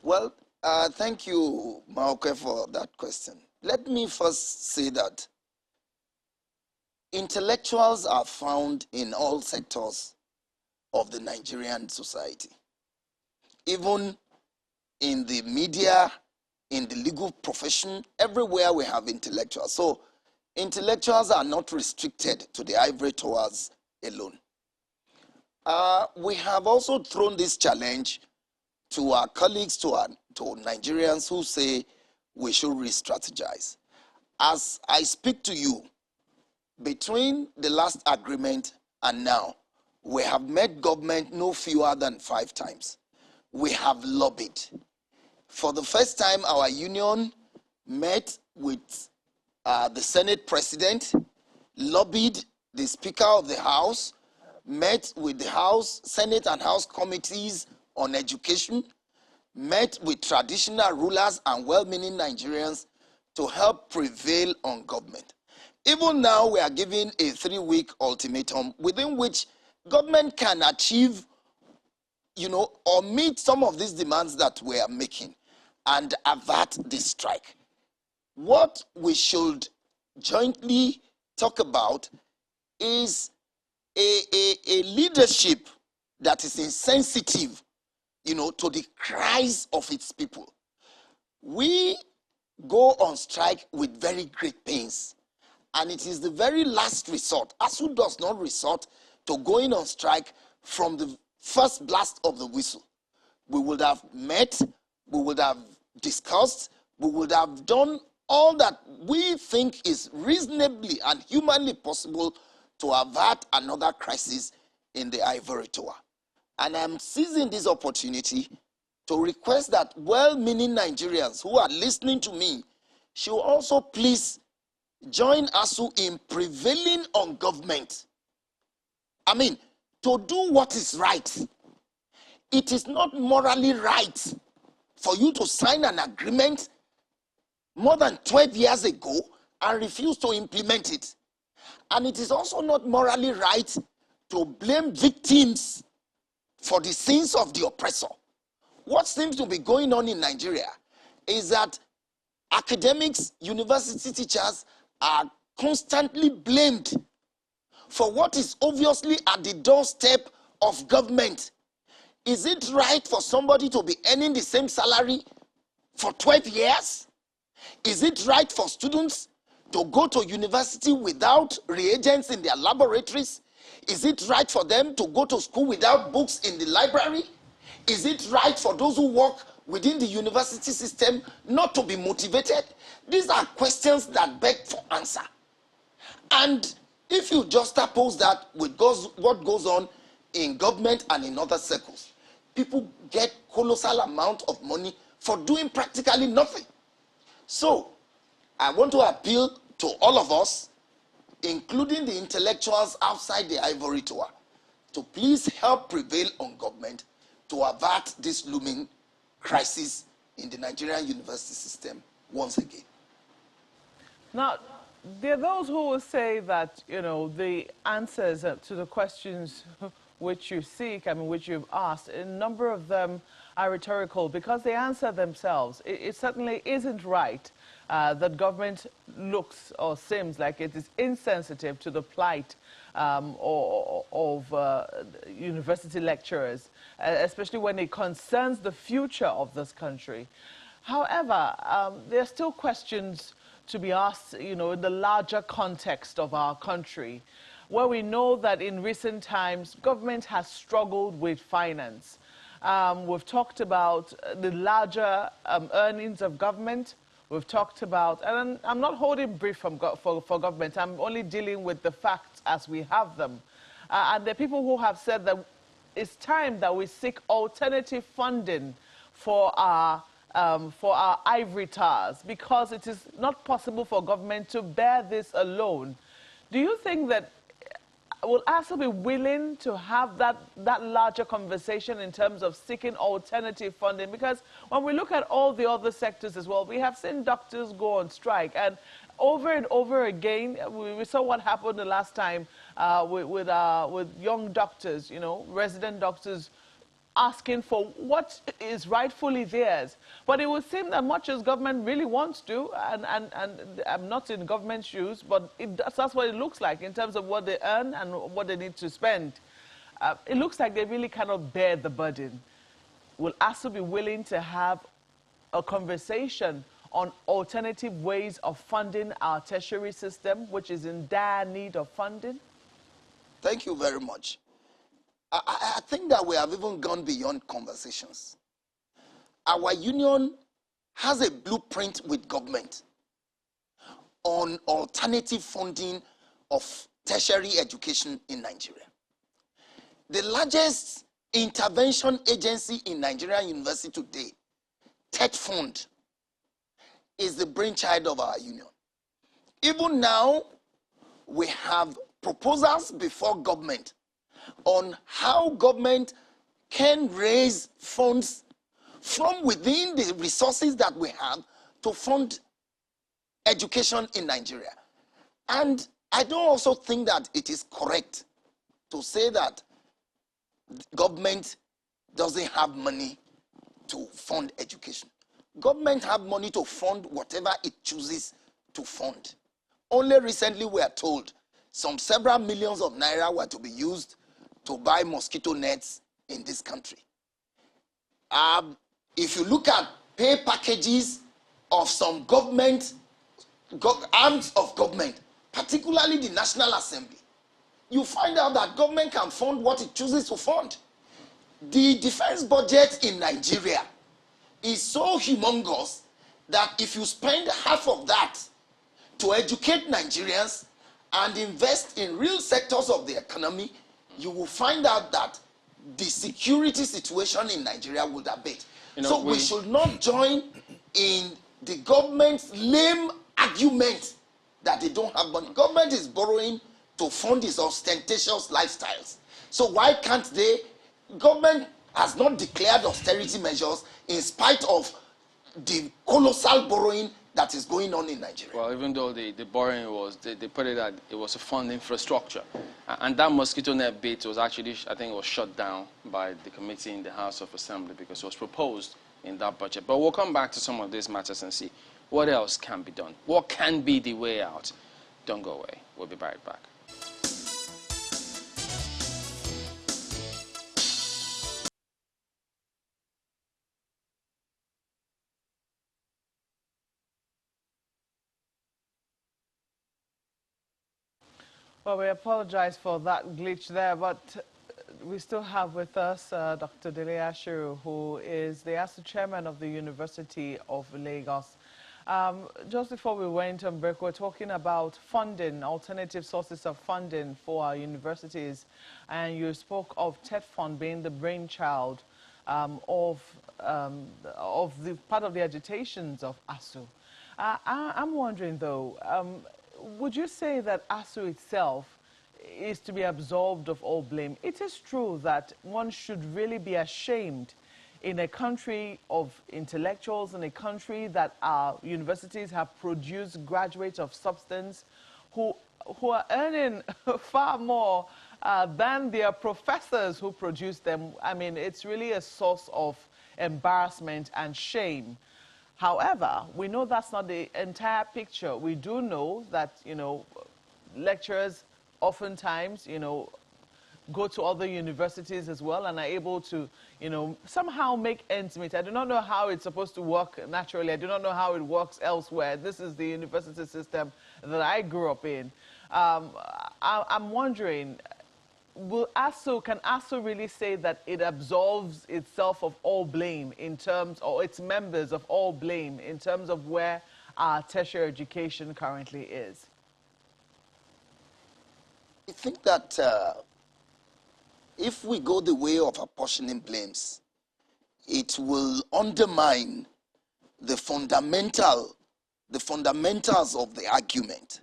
Well, thank you, Maoke, for that question. Let me first say that intellectuals are found in all sectors of the Nigerian society, even in the media, in the legal profession. Everywhere we have intellectuals. So intellectuals are not restricted to the ivory towers alone. We have also thrown this challenge to our colleagues, to Nigerians who say we should re-strategize. As I speak to you, between the last agreement and now, we have met government no fewer than 5 times. We have lobbied. For the first time, our union met with the Senate President, lobbied the Speaker of the House, met with the House, Senate and House committees on education, met with traditional rulers and well-meaning Nigerians to help prevail on government. Even now, we are giving a 3-week ultimatum within which government can achieve, you know, or meet some of these demands that we are making and avert this strike. What we should jointly talk about is a leadership that is insensitive, you know, to the cries of its people. We go on strike with very great pains, and it is the very last resort. ASUU does not resort to going on strike from the first blast of the whistle. We would have met, we would have discussed, we would have done all that we think is reasonably and humanly possible to avert another crisis in the ivory tower. And I'm seizing this opportunity to request that well-meaning Nigerians who are listening to me should also please join ASUU in prevailing on government. I mean, to do what is right. It is not morally right for you to sign an agreement more than 12 years ago and refuse to implement it. And it is also not morally right to blame victims for the sins of the oppressor. What seems to be going on in Nigeria is that academics, university teachers are constantly blamed for what is obviously at the doorstep of government. Is it right for somebody to be earning the same salary for 12 years? Is it right for students to go to university without reagents in their laboratories? Is it right for them to go to school without books in the library? Is it right for those who work within the university system not to be motivated? These are questions that beg for answer. And if you just oppose that with what goes on in government and in other circles, people get colossal amount of money for doing practically nothing. So, I want to appeal to all of us, including the intellectuals outside the ivory tower, to please help prevail on government to avert this looming crisis in the Nigerian university system once again. Now, there are those who will say that, you know, the answers to the questions which you seek, I mean, which you've asked, a number of them are rhetorical because they answer themselves. It certainly isn't right that government looks or seems like it is insensitive to the plight of university lecturers, especially when it concerns the future of this country. However, there are still questions to be asked, you know, in the larger context of our country, where we know that in recent times, government has struggled with finance. We've talked about the larger earnings of government. We've talked about, and I'm not holding brief for government, I'm only dealing with the facts as we have them. And there are people who have said that it's time that we seek alternative funding for our ivory towers, because it is not possible for government to bear this alone. Do you think that will ASUU be willing to have that larger conversation in terms of seeking alternative funding? Because when we look at all the other sectors as well, we have seen doctors go on strike, and over again, we saw what happened the last time with young doctors, you know, resident doctors, asking for what is rightfully theirs. But it would seem that much as government really wants to, and I'm not in government shoes, but that's what it looks like in terms of what they earn and what they need to spend. It looks like they really cannot bear the burden. Will ASUU be willing to have a conversation on alternative ways of funding our tertiary system, which is in dire need of funding? Thank you very much. I think that we have even gone beyond conversations. Our union has a blueprint with government on alternative funding of tertiary education in Nigeria. The largest intervention agency in Nigerian university today, TED Fund, is the brainchild of our union. Even now, we have proposals before government on how government can raise funds from within the resources that we have to fund education in Nigeria. And I don't also think that it is correct to say that government doesn't have money to fund education. Government have money to fund whatever it chooses to fund. Only recently we are told some several millions of naira were to be used to buy mosquito nets in this country. If you look at pay packages of some government, arms of government, particularly the National Assembly, you find out that government can fund what it chooses to fund. The defense budget in Nigeria is so humongous that if you spend half of that to educate Nigerians and invest in real sectors of the economy, you will find out that the security situation in Nigeria would abate. You know, so we should not join in the government's lame argument that they don't have money. Government is borrowing to fund its ostentatious lifestyles. So why can't they? Government has not declared austerity measures in spite of the colossal borrowing that is going on in Nigeria. Well, even though the borrowing was, they put it that it was to fund infrastructure. And that mosquito net bit was actually, I think it was shut down by the committee in the House of Assembly because it was proposed in that budget. But we'll come back to some of these matters and see what else can be done. What can be the way out? Don't go away. We'll be right back. Well, we apologize for that glitch there, but we still have with us Dr. Dele Ashiru, who is the ASUU chairman of the University of Lagos. Just before we went on break, we're talking about funding, alternative sources of funding for our universities, and you spoke of TED Fund being the brainchild of the part of the agitations of ASUU. I'm wondering, though, would you say that ASUU itself is to be absolved of all blame? It is true that one should really be ashamed in a country of intellectuals, in a country that our universities have produced graduates of substance who are earning far more than their professors who produce them. I mean, it's really a source of embarrassment and shame. However, we know that's not the entire picture. We do know that, you know, lecturers oftentimes, you know, go to other universities as well and are able to, you know, somehow make ends meet. I do not know how it's supposed to work naturally. I do not know how it works elsewhere. This is the university system that I grew up in. I'm wondering, can ASUU really say that it absolves itself of all blame in terms, or its members of all blame in terms of where our tertiary education currently is? I think that if we go the way of apportioning blames, it will undermine the fundamentals of the argument.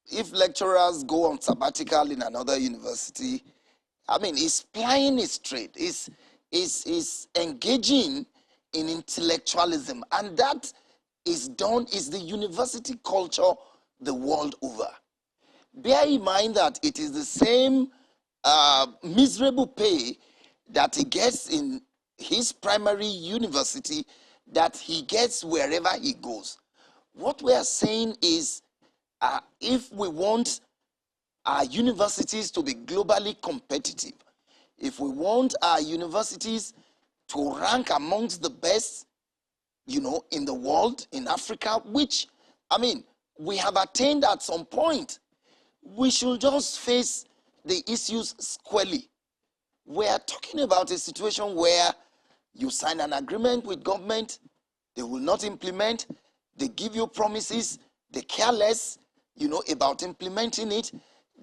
If lecturers go on sabbatical in another university, I mean, it's plying his trade, is engaging in intellectualism, and that is the university culture the world over. Bear in mind that it is the same miserable pay that he gets in his primary university that he gets wherever he goes. What we are saying is, if we want our universities to be globally competitive, if we want our universities to rank amongst the best, you know, in the world, in Africa, which, I mean, we have attained at some point, we should just face the issues squarely. We are talking about a situation where you sign an agreement with government, they will not implement, they give you promises, they care less, you know, about implementing it.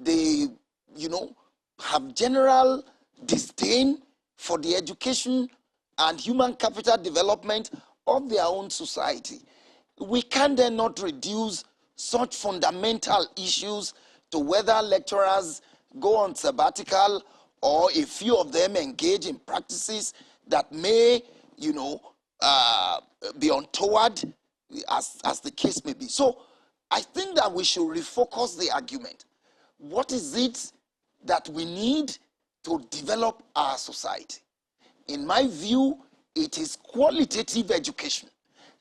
They, you know, have general disdain for the education and human capital development of their own society. We can then not reduce such fundamental issues to whether lecturers go on sabbatical or a few of them engage in practices that may, you know, be untoward, as the case may be. So I think that we should refocus the argument. What is it that we need to develop our society? In my view, it is qualitative education.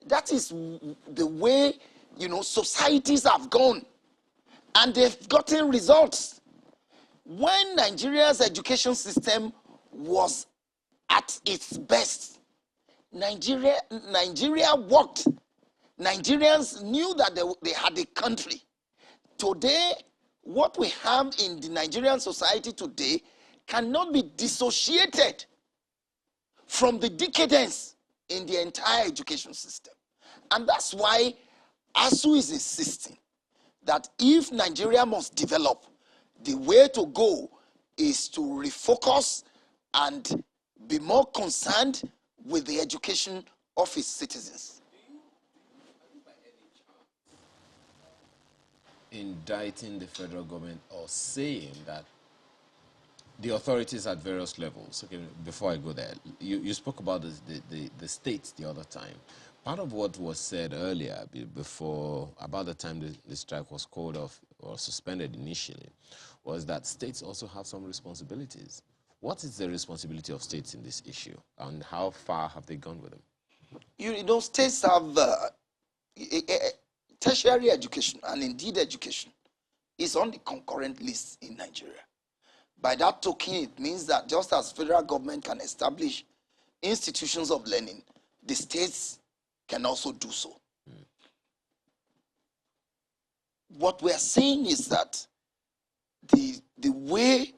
That is the way, you know, societies have gone, and they've gotten results. When Nigeria's education system was at its best, Nigeria worked. Nigerians knew that they had a country. Today, what we have in the Nigerian society today cannot be dissociated from the decadence in the entire education system. And that's why ASUU is insisting that if Nigeria must develop, the way to go is to refocus and be more concerned with the education of its citizens. Indicting the federal government or saying that the authorities at various levels, okay, before I go there, you spoke about the states the other time. Part of what was said earlier, before, about the time the strike was called off or suspended initially, was that states also have some responsibilities. What is the responsibility of states in this issue, and how far have they gone with them? You know, states have tertiary education, and indeed education, is on the concurrent list in Nigeria. By that token, it means that just as federal government can establish institutions of learning, the states can also do so. What we are saying is that the way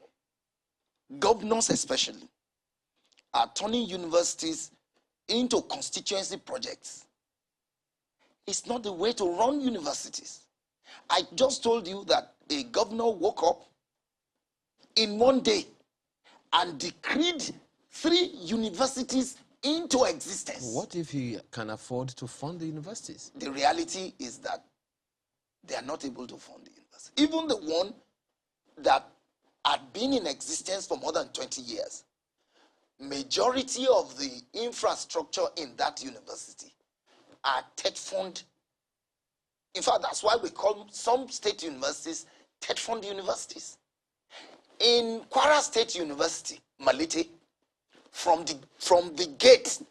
governors especially are turning universities into constituency projects, it's not the way to run universities. I just told you that a governor woke up in one day and decreed 3 universities into existence. What if he can afford to fund the universities? The reality is that they are not able to fund the university. Even the one that had been in existence for more than 20 years, majority of the infrastructure in that university are TED fund. In fact, that's why we call some state universities TED fund universities. In Kwara State University, Malete, from the gate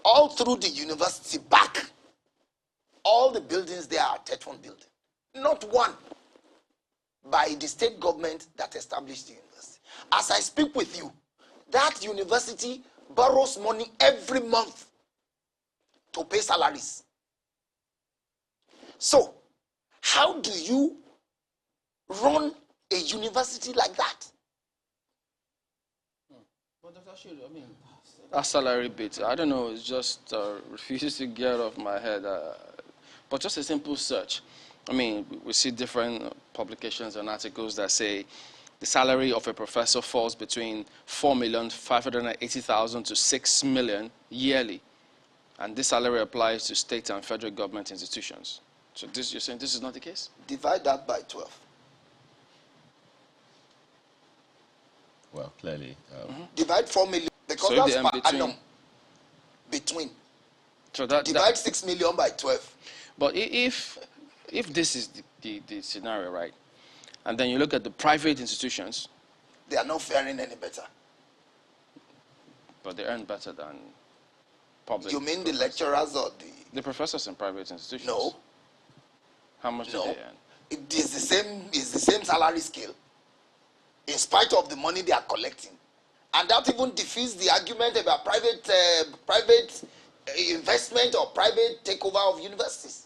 all through the university back, all the buildings there are Tetron building. Not one by the state government that established the university. As I speak with you, that university borrows money every month to pay salaries. So, how do you run a university like that? But Dr. Shiru, I mean, that salary bit, I don't know, it just refuses to get off my head. But just a simple search. I mean, we see different publications and articles that say the salary of a professor falls between 4,580,000 to 6 million yearly. And this salary applies to state and federal government institutions. So this, you're saying this is not the case? Divide that by 12. Well, clearly. Divide 4 million, because So that's the per annum. Between. So that, Divide 6 million by 12. But if this is the scenario, right, and then you look at the private institutions, They are not faring any better. but they earn better than public. You mean the lecturers or the professors in private institutions? No. How much do No. they earn? It is the same salary scale, in spite of the money they are collecting. And that even defeats the argument about private investment or private takeover of universities.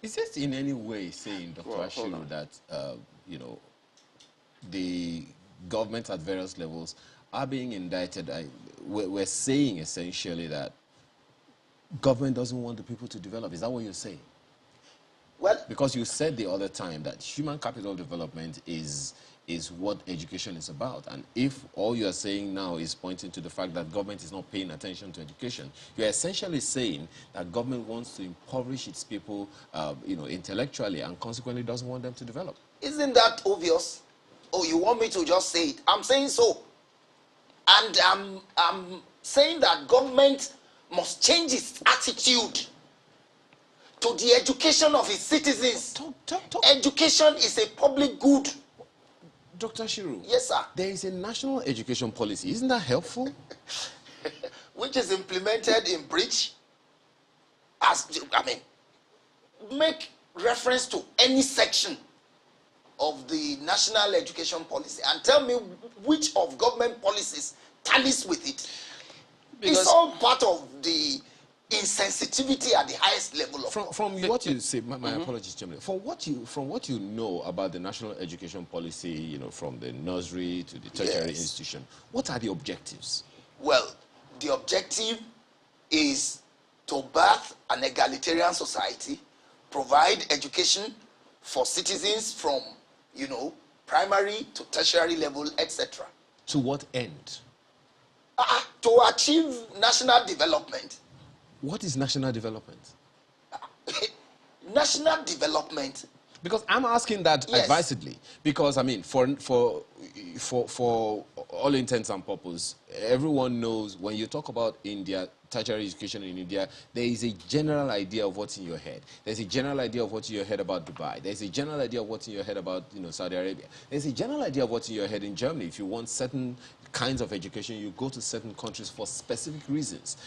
Is this in any way saying, Dr. Ashiru, that the government at various levels are being indicted? We're saying essentially that government doesn't want the people to develop. Is that what you're saying? Well, because you said the other time that human capital development is what education is about. And if all you're saying now is pointing to the fact that government is not paying attention to education, you're essentially saying that government wants to impoverish its people, intellectually, and consequently doesn't want them to develop. Isn't that obvious? Oh, you want me to just say it? I'm saying so. And I'm saying that government must change its attitude to the education of its citizens. Education is a public good. Dr. Shiru. Yes, sir. There is a national education policy. Isn't that helpful? Which is implemented in breach. Make reference to any section of the national education policy and tell me which of government policies tallies with it. Because it's all part of the insensitivity at the highest level of from what you say, my apologies, Chairman. From what you know about the national education policy, from the nursery to the tertiary institution, what are the objectives? Well, the objective is to birth an egalitarian society, provide education for citizens from, primary to tertiary level, etc. To what end? To achieve national development. What is national development? National development. Because I'm asking that advisedly. Because for all intents and purposes, everyone knows when you talk about India, tertiary education in India, there is a general idea of what's in your head. There's a general idea of what's in your head about Dubai. There's a general idea of what's in your head about Saudi Arabia. There's a general idea of what's in your head in Germany. If you want certain kinds of education, you go to certain countries for specific reasons.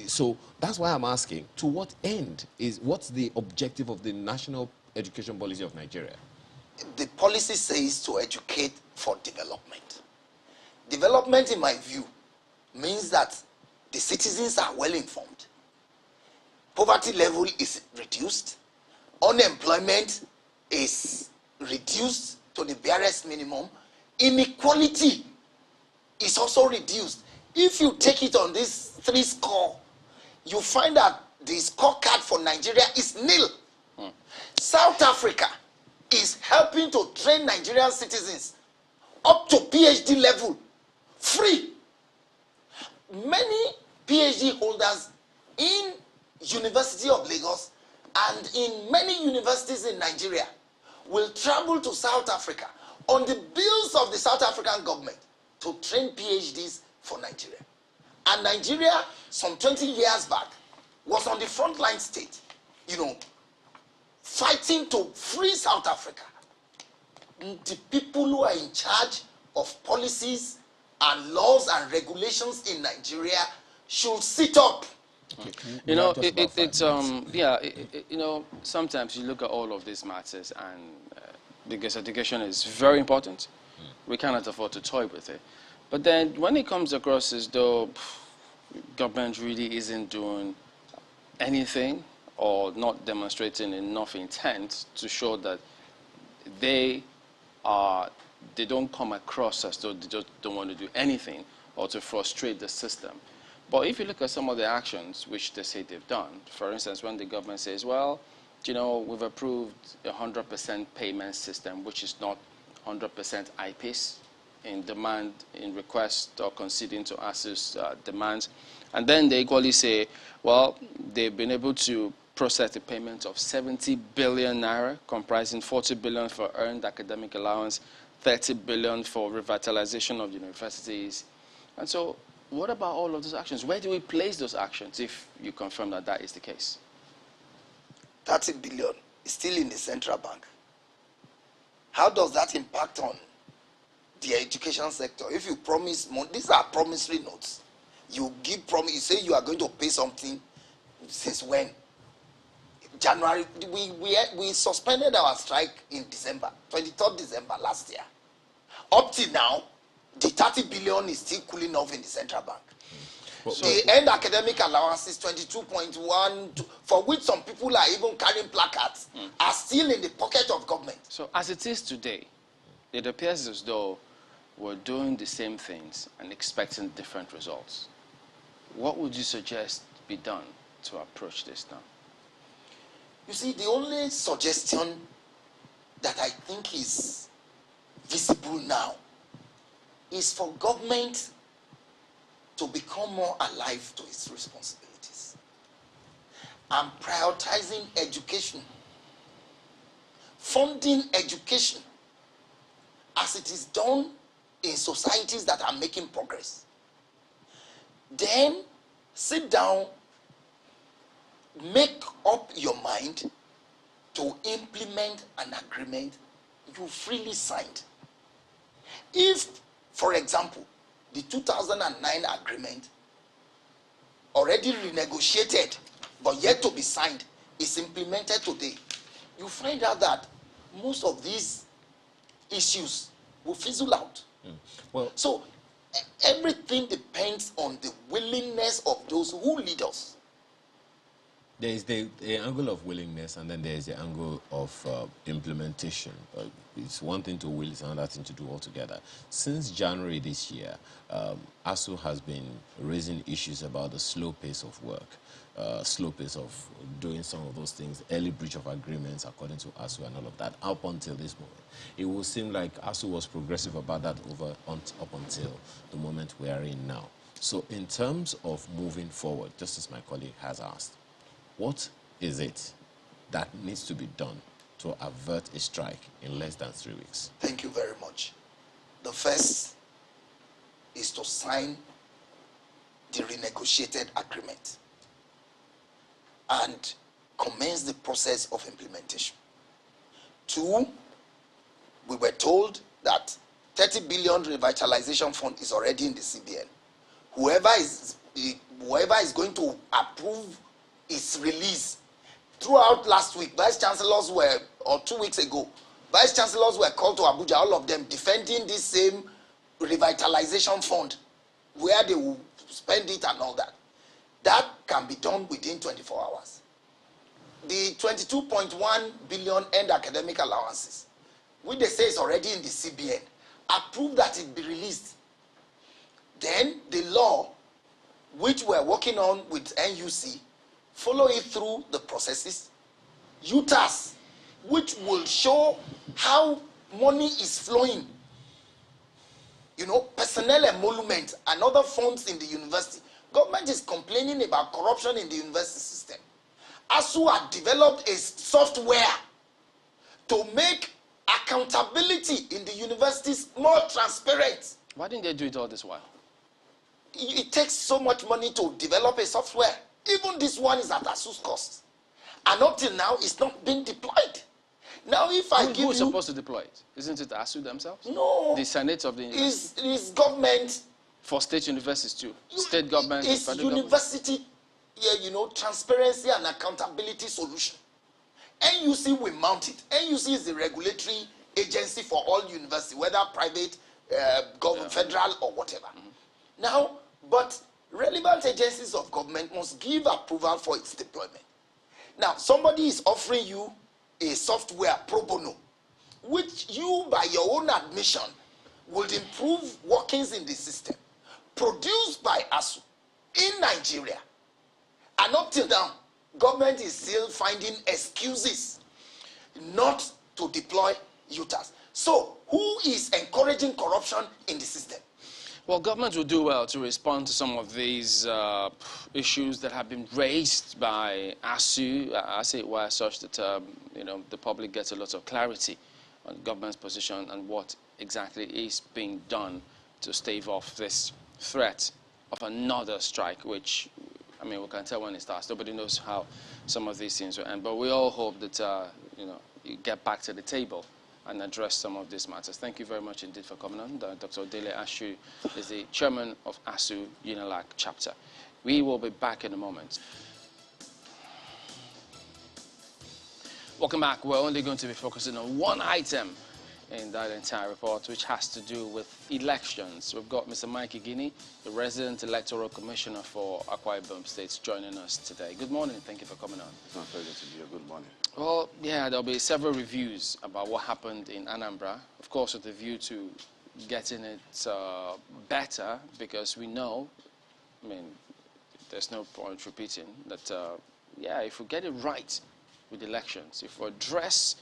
So that's why I'm asking, to what end what's the objective of the national education policy of Nigeria? The policy says to educate for development. Development, in my view, means that the citizens are well informed. Poverty level is reduced. Unemployment is reduced to the barest minimum. Inequality is also reduced. If you take it on this 3 score, you find that the scorecard for Nigeria is nil. South Africa is helping to train Nigerian citizens up to PhD level, free. Many PhD holders in University of Lagos and in many universities in Nigeria will travel to South Africa on the bills of the South African government to train PhDs for Nigeria. And Nigeria, some 20 years back, was on the frontline state, fighting to free South Africa. the people who are in charge of policies and laws and regulations in Nigeria should sit up. Okay. You know, you know, sometimes you look at all of these matters, and because education is very important, we cannot afford to toy with it. But then when it comes across as though government really isn't doing anything or not demonstrating enough intent to show that they don't come across as though they just don't want to do anything or to frustrate the system. But if you look at some of the actions which they say they've done, for instance, when the government says, well, you know, we've approved a 100% payment system, which is not 100% IPs in demand, in request, or conceding to ASUU's demands. And then they equally say, well, they've been able to process the payment of 70 billion naira, comprising 40 billion for earned academic allowance, 30 billion for revitalization of universities. And so, what about all of those actions? Where do we place those actions if you confirm that that is the case? 30 billion is still in the central bank. How does that impact on the education sector? If you promise money, these are promissory notes. You give promise, you say you are going to pay something. Since when? January. We suspended our strike in December, 23rd December last year. Up till now, the 30 billion is still cooling off in the central bank. The end academic allowances, 22.1, for which some people are even carrying placards, are still in the pocket of government. So as it is today, it appears as though we're doing the same things and expecting different results. What would you suggest be done to approach this now? You see, the only suggestion that I think is visible now is for government to become more alive to its responsibilities and prioritizing education, funding education as it is done in societies that are making progress. Then sit down, make up your mind to implement an agreement you freely signed. If, for example, the 2009 agreement, already renegotiated but yet to be signed, is implemented today, you find out that most of these issues will fizzle out. Well, so everything depends on the willingness of those who lead us. There is the angle of willingness, and then there is the angle of implementation. It's one thing to will, it's another thing to do altogether. Since January this year, ASUU has been raising issues about the slow pace of work, slow pace of doing some of those things, early breach of agreements according to ASUU and all of that, up until this moment. It will seem like ASUU was progressive about that up until the moment we are in now. So in terms of moving forward, just as my colleague has asked, what is it that needs to be done to avert a strike in less than 3 weeks? Thank you very much. The first is to sign the renegotiated agreement and commence the process of implementation. 2, we were told that 30 billion revitalization fund is already in the CBN. Whoever is going to approve its release. Throughout last week, vice chancellors were, or 2 weeks ago, vice chancellors were called to Abuja, all of them defending this same revitalization fund, where they will spend it and all that. That can be done within 24 hours. The 22.1 billion end academic allowances, which they say is already in the CBN, approve that it be released. Then the law, which we're working on with NUC, follow it through the processes. UTAS, which will show how money is flowing. You know, personnel emolument and other funds in the university. Government is complaining about corruption in the university system. ASUU had developed a software to make accountability in the universities more transparent. Why didn't they do it all this while? It takes so much money to develop a software. Even this one is at ASUU's cost. And up till now, it's not been deployed. Now, if I give you... Who's supposed to deploy it? Isn't it ASUU themselves? No. The Senate of the... Is government... For state universities too. State government, it's federal university, transparency and accountability solution. NUC will mount it. NUC is the regulatory agency for all universities, whether private, government, federal, or whatever. Now, but relevant agencies of government must give approval for its deployment. Now, somebody is offering you a software pro bono, which you, by your own admission, would improve workings in the system, produced by ASUU in Nigeria. And up till now, government is still finding excuses not to deploy UTAS. So, who is encouraging corruption in the system? Well, government will do well to respond to some of these issues that have been raised by ASUU, as it were, such that the public gets a lot of clarity on the government's position and what exactly is being done to stave off this threat of another strike, which, I mean, we can tell when it starts. Nobody knows how some of these things will end, but we all hope that you get back to the table and address some of these matters. Thank you very much indeed for coming on. Dr. Odele Ashu is the chairman of ASUU UNILAG chapter. We will be back in a moment. Welcome back. We're only going to be focusing on one item in that entire report, which has to do with elections. We've got Mr. Mike Igini, the resident electoral commissioner for Akwa Ibom State, joining us today. Good morning. Thank you for coming on. It's my pleasure to be here. Good morning. Well, yeah, there'll be several reviews about what happened in Anambra, of course, with the view to getting it better, because we know, I mean, there's no point repeating that, if we get it right with elections, if we address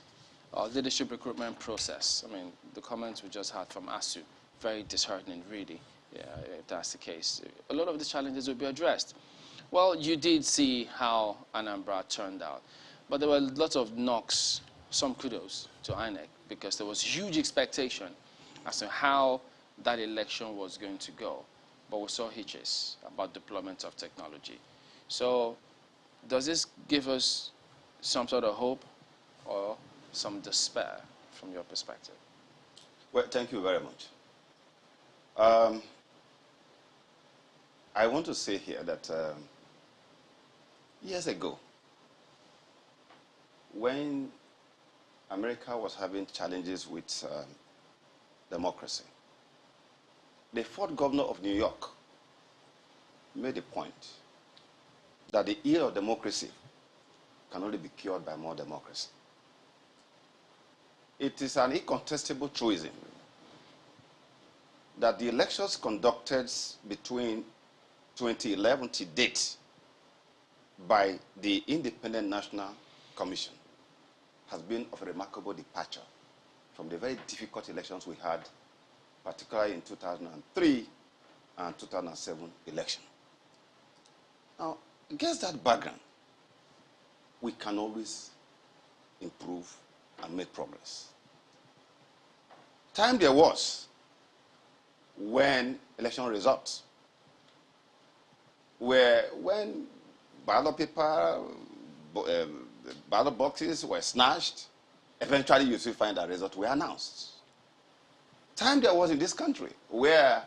our leadership recruitment process, I mean, the comments we just had from ASUU, very disheartening, really, if that's the case. A lot of the challenges will be addressed. Well, you did see how Anambra turned out, but there were lots of knocks, some kudos to INEC, because there was huge expectation as to how that election was going to go, but we saw hitches about deployment of technology. So does this give us some sort of hope or some despair from your perspective? Well, thank you very much. I want to say here that years ago, when America was having challenges with democracy, the fourth governor of New York made a point that the ill of democracy can only be cured by more democracy. It is an incontestable truism that the elections conducted between 2011 to date by the Independent National Commission has been of a remarkable departure from the very difficult elections we had, particularly in 2003 and 2007 election. Now, against that background, we can always improve and make progress. Time there was when election results were when ballot paper, ballot boxes were snatched. Eventually, you still find that results were announced. Time there was in this country where,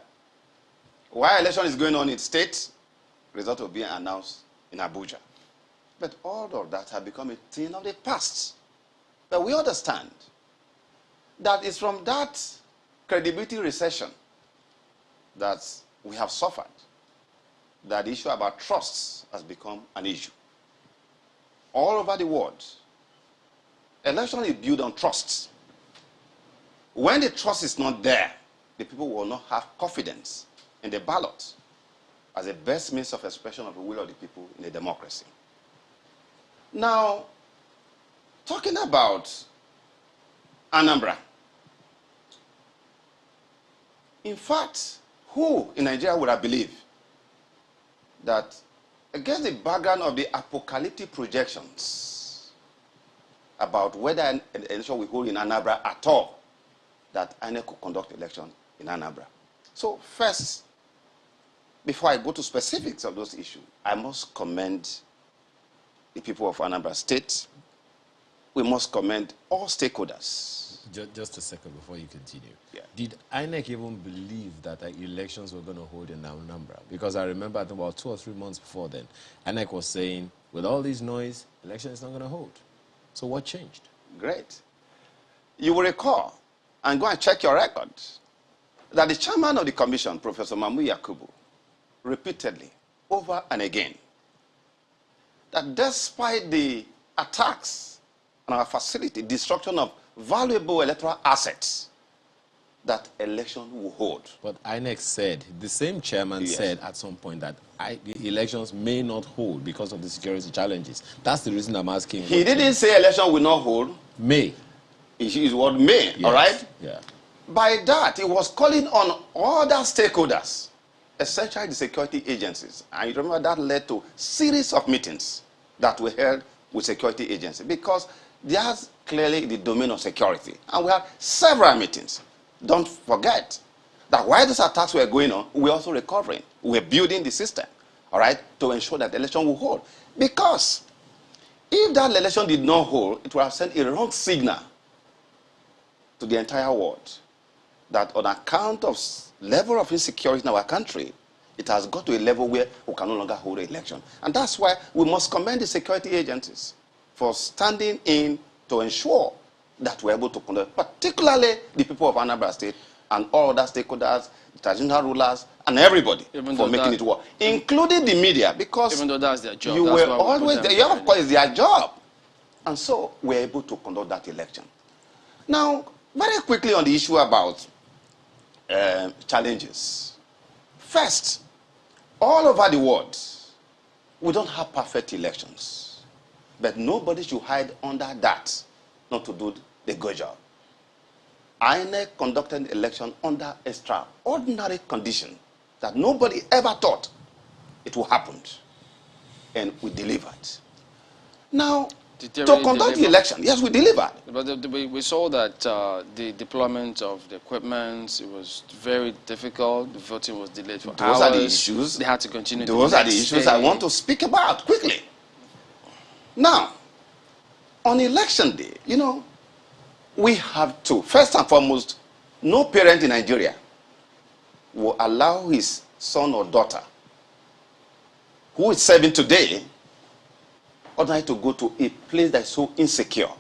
while election is going on in states, results were being announced in Abuja. But all of that has become a thing of the past. But we understand that it's from that credibility recession that we have suffered that the issue about trusts has become an issue. All over the world, election is built on trusts. When the trust is not there, the people will not have confidence in the ballot as the best means of expression of the will of the people in a democracy. Now, talking about Anambra, in fact, who in Nigeria would have believed that against the background of the apocalyptic projections about whether an election will hold in Anambra at all, that INEC could conduct election in Anambra? So first, before I go to specifics of those issues, I must commend the people of Anambra State we must commend all stakeholders. Just a second before you continue. Yeah. Did INEC even believe that elections were going to hold in Anambra? Because I remember about 2 or 3 months before then, INEC was saying, with all this noise, election is not going to hold. So what changed? Great. You will recall, and go and check your records, that the chairman of the commission, Professor Mamu Yakubu, repeatedly, over and again, that despite the attacks on our facility, destruction of valuable electoral assets, that election will hold. But INEC said, the same chairman said at some point that the elections may not hold because of the security challenges. That's the reason I'm asking. He didn't say election will not hold. May. He used the word may, Yes. all right? Yeah. By that, he was calling on other stakeholders, essentially the security agencies. And you remember that led to series of meetings that were held with security agencies because there's clearly the domain of security. And we had several meetings. Don't forget that while these attacks were going on, we're also recovering. We're building the system, all right, to ensure that the election will hold. Because if that election did not hold, it would have sent a wrong signal to the entire world that on account of level of insecurity in our country, it has got to a level where we can no longer hold an election. And that's why we must commend the security agencies for standing in to ensure that we're able to conduct, particularly the people of Anambra State and all other stakeholders, traditional rulers, and everybody for making it work, including the media, because even though that's their job, you that's were always there. Yeah, of course, it's their job. And so we're able to conduct that election. Now, very quickly on the issue about challenges. First, all over the world, we don't have perfect elections. But nobody should hide under that not to do the good job. INEC conducted the election under extraordinary conditions that nobody ever thought it would happen. And we delivered. Now, to conduct the election, yes, we delivered. But we saw that the deployment of the equipment, it was very difficult. The voting was delayed for hours. Those are the issues. They had to continue. Those are the issues I want to speak about quickly. Now, on election day, you know, we have to, first and foremost, no parent in Nigeria will allow his son or daughter who is serving today ordinarily to go to a place that is so insecure.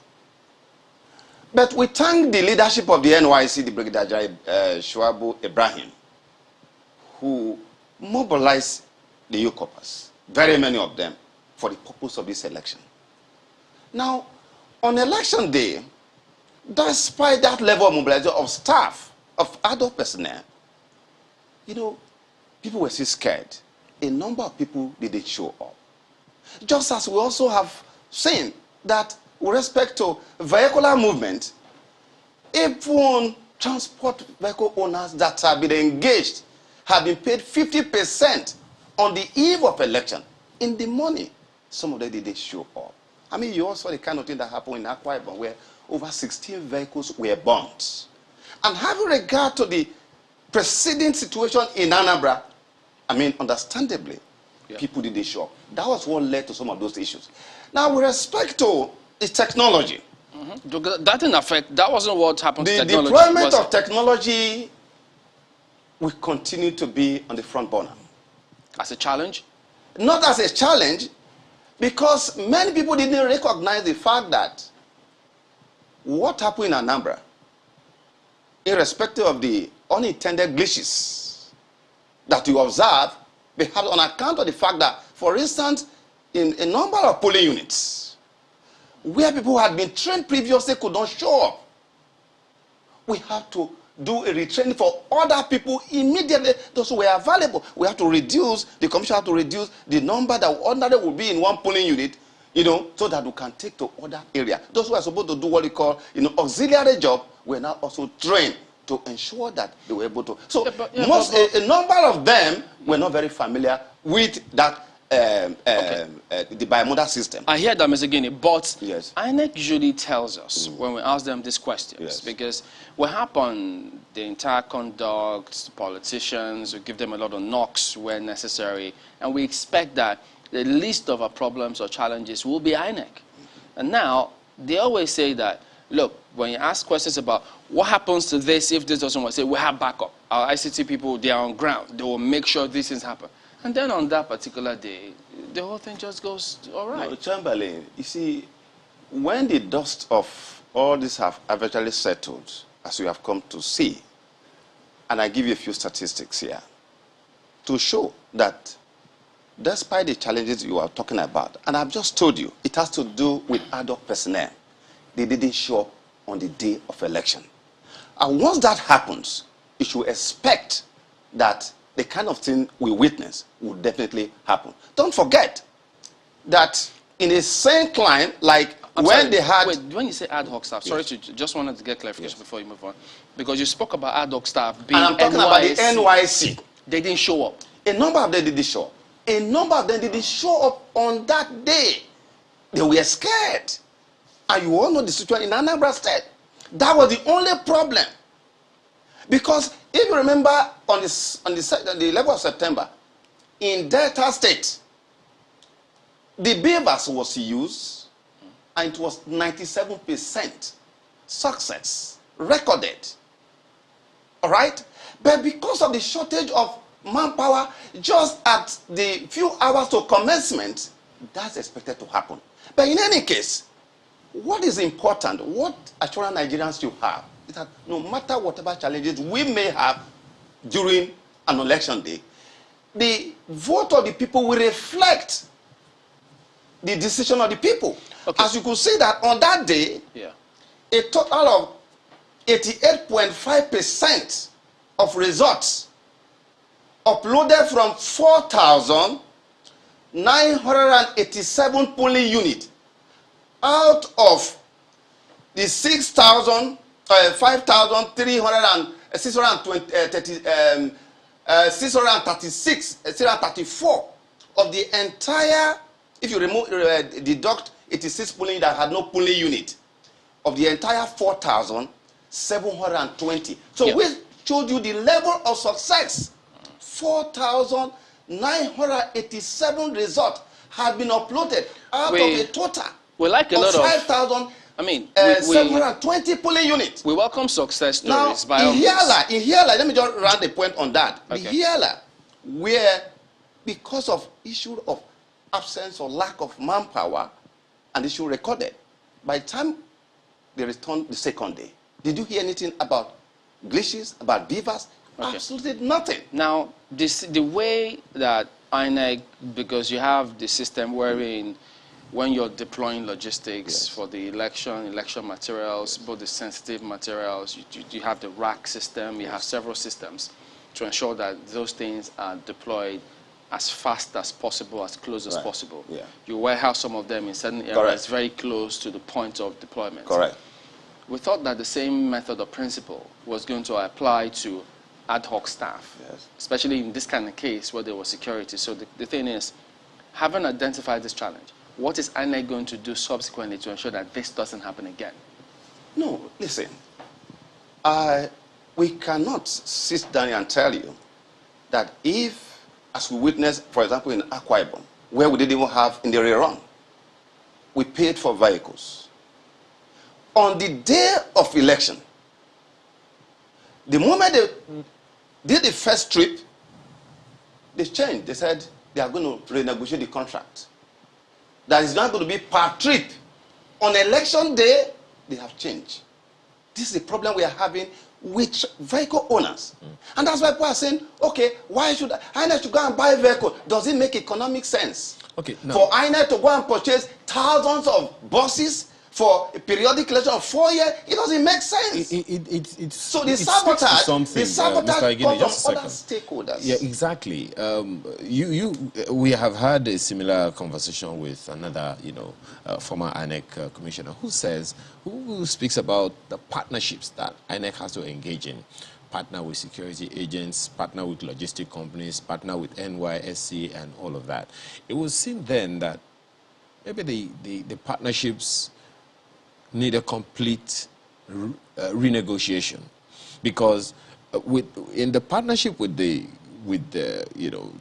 But we thank the leadership of the NYC, the Brigadier General Shuabu Ibrahim, who mobilized the youth corpus, very many of them, for the purpose of this election. Now, on election day, despite that level of mobilization of staff, of adult personnel, you know, people were still scared. A number of people didn't show up. Just as we also have seen that with respect to vehicular movement, even transport vehicle owners that have been engaged have been paid 50% on the eve of election. In the morning, some of them didn't show up. I mean, you also saw the kind of thing that happened in Akwa Ibom where over 16 vehicles were burnt. And having regard to the preceding situation in Anambra, I mean, understandably, people didn't show up. That was what led to some of those issues. Now, with respect to the technology, that didn't affect, that wasn't what happened to technology. The deployment of technology will continue to be on the front burner. As a challenge? Not as a challenge, because many people didn't recognize the fact that what happened in Anambra, irrespective of the unintended glitches that you observe, perhaps on account of the fact that, for instance, in a number of polling units, where people who had been trained previously could not show up, we have to do a retraining for other people immediately, those who were available. We have to reduce, the commission have to reduce the number that ordinarily will be in one polling unit, you know, so that we can take to other areas. Those who are supposed to do what we call, you know, auxiliary job, were now also trained to ensure that they were able to. So a number of them were not very familiar with that the bimodal system. I hear that, Mr. Igini, but yes. INEC usually tells us when we ask them these questions, because we harp on the entire conduct, politicians, we give them a lot of knocks where necessary, and we expect that the list of our problems or challenges will be INEC. And now, they always say that, look, when you ask questions about what happens to this if this doesn't work, say we have backup. Our ICT people, they are on ground. They will make sure these things happen. And then on that particular day, the whole thing just goes all right. No, Chamberlain, you see, when the dust of all this have eventually settled, as we have come to see, and I give you a few statistics here, to show that despite the challenges you are talking about, and I've just told you, it has to do with ad hoc personnel. They didn't show up on the day of election. And once that happens, you should expect that the kind of thing we witness will definitely happen. Don't forget that in a same clime, like they had... Wait, when you say ad hoc staff, sorry, just wanted to get clarification before you move on. Because you spoke about ad hoc staff being and I'm talking about the NYC. They didn't show up. A number of them didn't show up. A number of them didn't show up on that day. They were scared. And you all know the situation in Anambra State. That was the only problem. Because if you remember on the 11th of September, in Delta State, the beavers was used, and it was 97% success recorded. All right? But because of the shortage of manpower, just at the few hours to commencement, that's expected to happen. But in any case, what is important, what assurance Nigerians should have, is that no matter whatever challenges we may have during an election day, the vote of the people will reflect the decision of the people. Okay. As you could see that on that day, a total of 88.5% of results uploaded from 4,987 polling units out of the 634 of the entire, if you deduct 86 polling that had no polling unit, of the entire 4,720. So we showed you the level of success. 4,987 results had been uploaded out of a total like a of lot 5,000. I mean, 720 polling units. We welcome success stories. Now, in Hiala, let me just round the point on that. Okay. The Hiala, where because of issue of absence or lack of manpower, and issue recorded, by the time they returned the second day, did you hear anything about glitches, about beavers? Okay. Absolutely nothing. Now, the way that INEC, because you have the system wherein when you're deploying logistics for the election materials, both the sensitive materials, you have the rack system, you have several systems to ensure that those things are deployed as fast as possible, as close as possible. Yeah. You warehouse some of them in certain areas very close to the point of deployment. Correct. We thought that the same method or principle was going to apply to ad hoc staff, especially in this kind of case where there was security. So the thing is, having identified this challenge, what is INEC going to do subsequently to ensure that this doesn't happen again? No, listen. We cannot sit down and tell you that if, as we witnessed, for example, in Akwa Ibom, where we didn't even have in the rerun, we paid for vehicles. On the day of election, the moment they did the first trip, they changed. They said they are going to renegotiate the contract. That is not going to be per trip. On election day, they have changed. This is the problem we are having with vehicle owners. And that's why people are saying, okay, why should INEC to go and buy a vehicle? Does it make economic sense? Okay, no. For INEC to go and purchase thousands of buses for a periodic election of 4 years, it doesn't make sense. So the sabotage comes from other stakeholders. Yeah, exactly. We have had a similar conversation with another, former INEC commissioner who speaks about the partnerships that INEC has to engage in. Partner with security agents, partner with logistic companies, partner with NYSC and all of that. It was seen then that maybe the partnerships need a complete renegotiation, because in the partnership with the with the,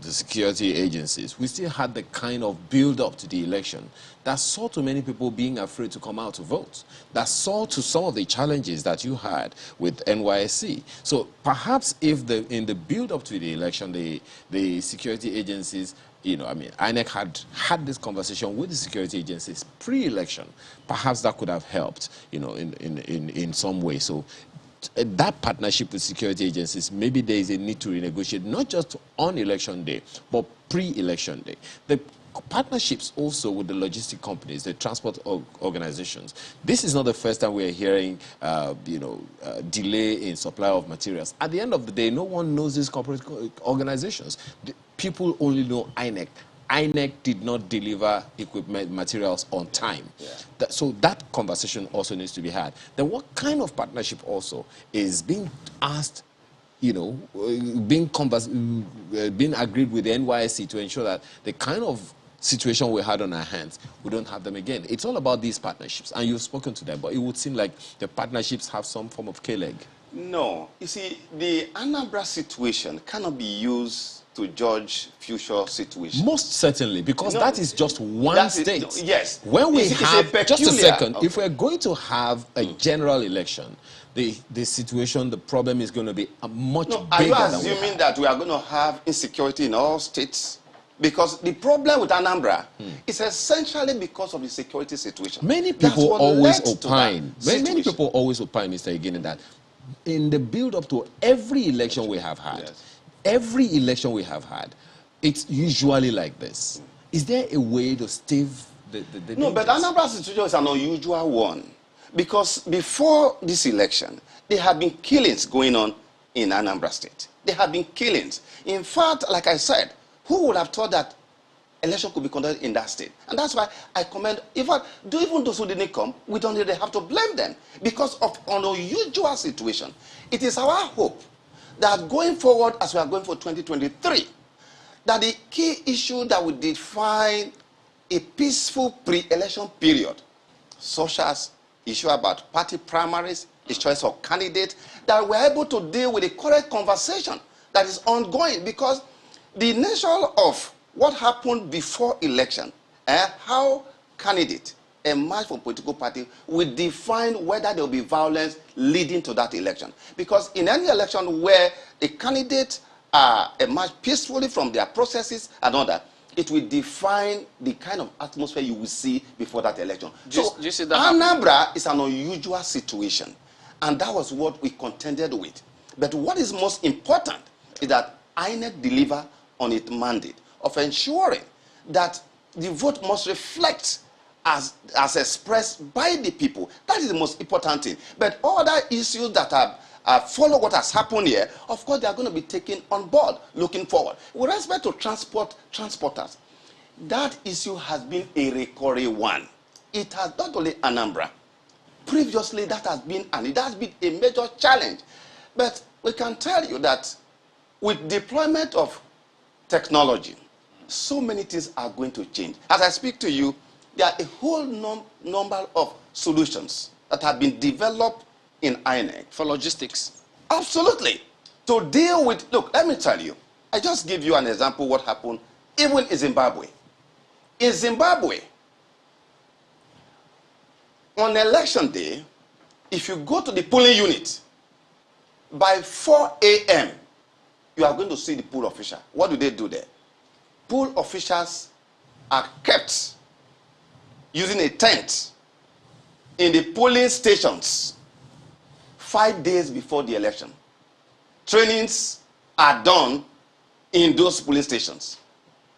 the security agencies, we still had the kind of build-up to the election that saw to many people being afraid to come out to vote, that saw to some of the challenges that you had with NYSC. So perhaps if in the build-up to the election, the security agencies, INEC had this conversation with the security agencies pre-election, perhaps that could have helped, in some way. So that partnership with security agencies, maybe there is a need to renegotiate, not just on election day, but pre-election day. The partnerships also with the logistic companies, the transport organizations. This is not the first time we're hearing, delay in supply of materials. At the end of the day, no one knows these corporate organizations. People only know INEC. INEC did not deliver equipment materials on time. Yeah. So that conversation also needs to be had. Then what kind of partnership also is being asked, being agreed with the NYSC to ensure that the kind of situation we had on our hands, we don't have them again. It's all about these partnerships, and you've spoken to them, but it would seem like the partnerships have some form of K-leg. No. You see, the Anambra situation cannot be used to judge future situations. Most certainly, because that is just one state. Yes. When we have, just a second, if we're going to have a general election, the situation, the problem is going to be much bigger. Are you assuming that we are going to have insecurity in all states? Because the problem with Anambra is essentially because of the security situation. Many people always opine. Many people always opine, Mr. Igini, that in the build-up to every election we have had, every election we have had, it's usually like this. Is there a way to stave the No, but Anambra's situation is an unusual one. Because before this election, there have been killings going on in Anambra State. There have been killings. In fact, like I said, who would have thought that election could be conducted in that state? And that's why I commend, even those who didn't come, we don't really have to blame them because of an unusual situation. It is our hope that going forward, as we are going for 2023, that the key issue that would define a peaceful pre-election period, such as issue about party primaries, the choice of candidates, that we're able to deal with the current conversation that is ongoing, because the nature of what happened before election and how candidate emerge from political party will define whether there will be violence leading to that election. Because in any election where the candidates emerge peacefully from their processes and all that, it will define the kind of atmosphere you will see before that election. So Anambra is an unusual situation, and that was what we contended with. But what is most important is that INEC deliver on its mandate of ensuring that the vote must reflect as expressed by the people. That is the most important thing. But other issues that follow what has happened here, of course, they are going to be taken on board looking forward. With respect to transporters, that issue has been a recurring one. It has not only Anambra. Previously, that has been, and it has been a major challenge. But we can tell you that with deployment of technology, so many things are going to change. As I speak to you, there are a whole number of solutions that have been developed in INEC. For logistics? Absolutely. To deal with, look, let me tell you, I just give you an example of what happened even in Zimbabwe. In Zimbabwe, on election day, if you go to the polling unit, by 4 a.m., you are going to see the poll official. What do they do there? Poll officials are kept using a tent in the polling stations 5 days before the election. Trainings are done in those polling stations.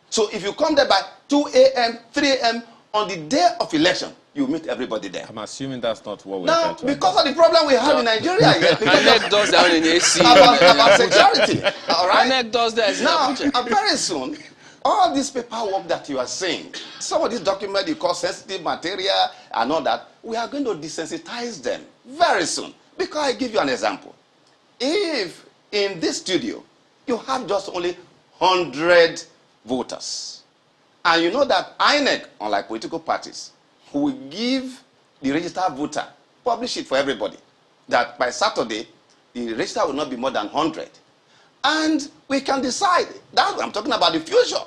So if you come there by 2 a.m., 3 a.m. on the day of election, you meet everybody there. I'm assuming that's not what we're now, because of the problem we have in Nigeria here. INEC does that in AC. About security. All right? INEC does that. Now, very soon, all this paperwork that you are saying, some of these documents you call sensitive material and all that, we are going to desensitize them very soon. Because I give you an example. If in this studio, you have just only 100 voters, and you know that INEC, unlike political parties, who will give the registered voter, publish it for everybody, that by Saturday, the register will not be more than 100. And we can decide, that's what I'm talking about, the future,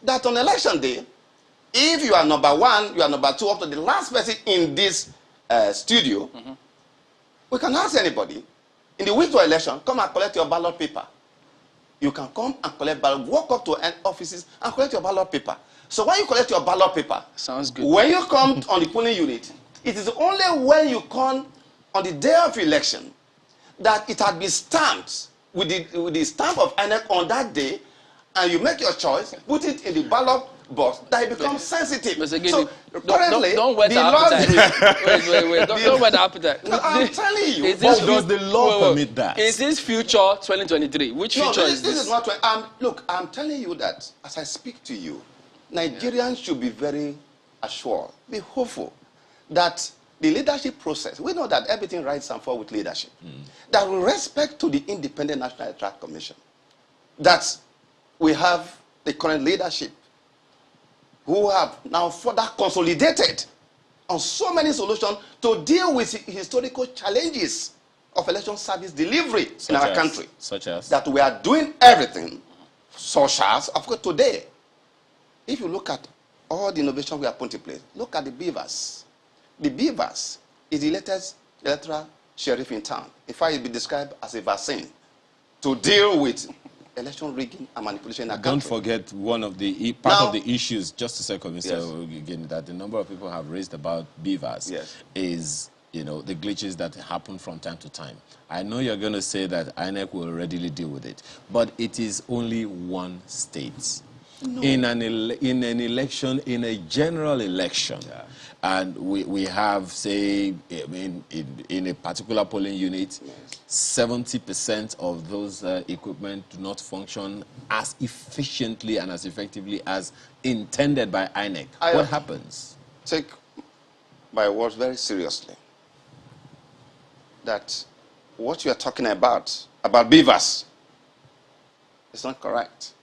that on election day, if you are number one, you are number two, up to the last person in this studio, we can ask anybody, in the week of election, come and collect your ballot paper. You can come and collect ballot, walk up to offices and collect your ballot paper. So when you collect your ballot paper, sounds good. When you come on the polling unit, it is only when you come on the day of election that it had been stamped with the stamp of INEC on that day, and you make your choice, put it in the ballot box, that it becomes sensitive. Mr. Igini, So currently, don't wet the appetite. Wait. Don't wet the appetite. No, I'm telling you. Does the law permit that? Is this future 2023? Which future is this? This is not. Look, I'm telling you that as I speak to you, Nigerians should be very assured, be hopeful that the leadership process, we know that everything rides and falls with leadership, that with respect to the Independent National Electoral Commission, that we have the current leadership who have now further consolidated on so many solutions to deal with historical challenges of election service delivery in our country. Such as? That we are doing everything, such as, of course, today, if you look at all the innovation we have put in place, look at the beavers. The beavers is the latest electoral sheriff in town. In fact, it will be described as a vaccine to deal with election rigging and manipulation in our country. Don't forget one of the part of the issues, just a second, Mr. Igini, that the number of people have raised about beavers is, you know, the glitches that happen from time to time. I know you're going to say that INEC will readily deal with it, but it is only one state. No. In an election, in a general election, and we have, say, in a particular polling unit, 70% of those equipment do not function as efficiently and as effectively as intended by INEC. What happens? Take my words very seriously. That what you are talking about beavers, is not correct.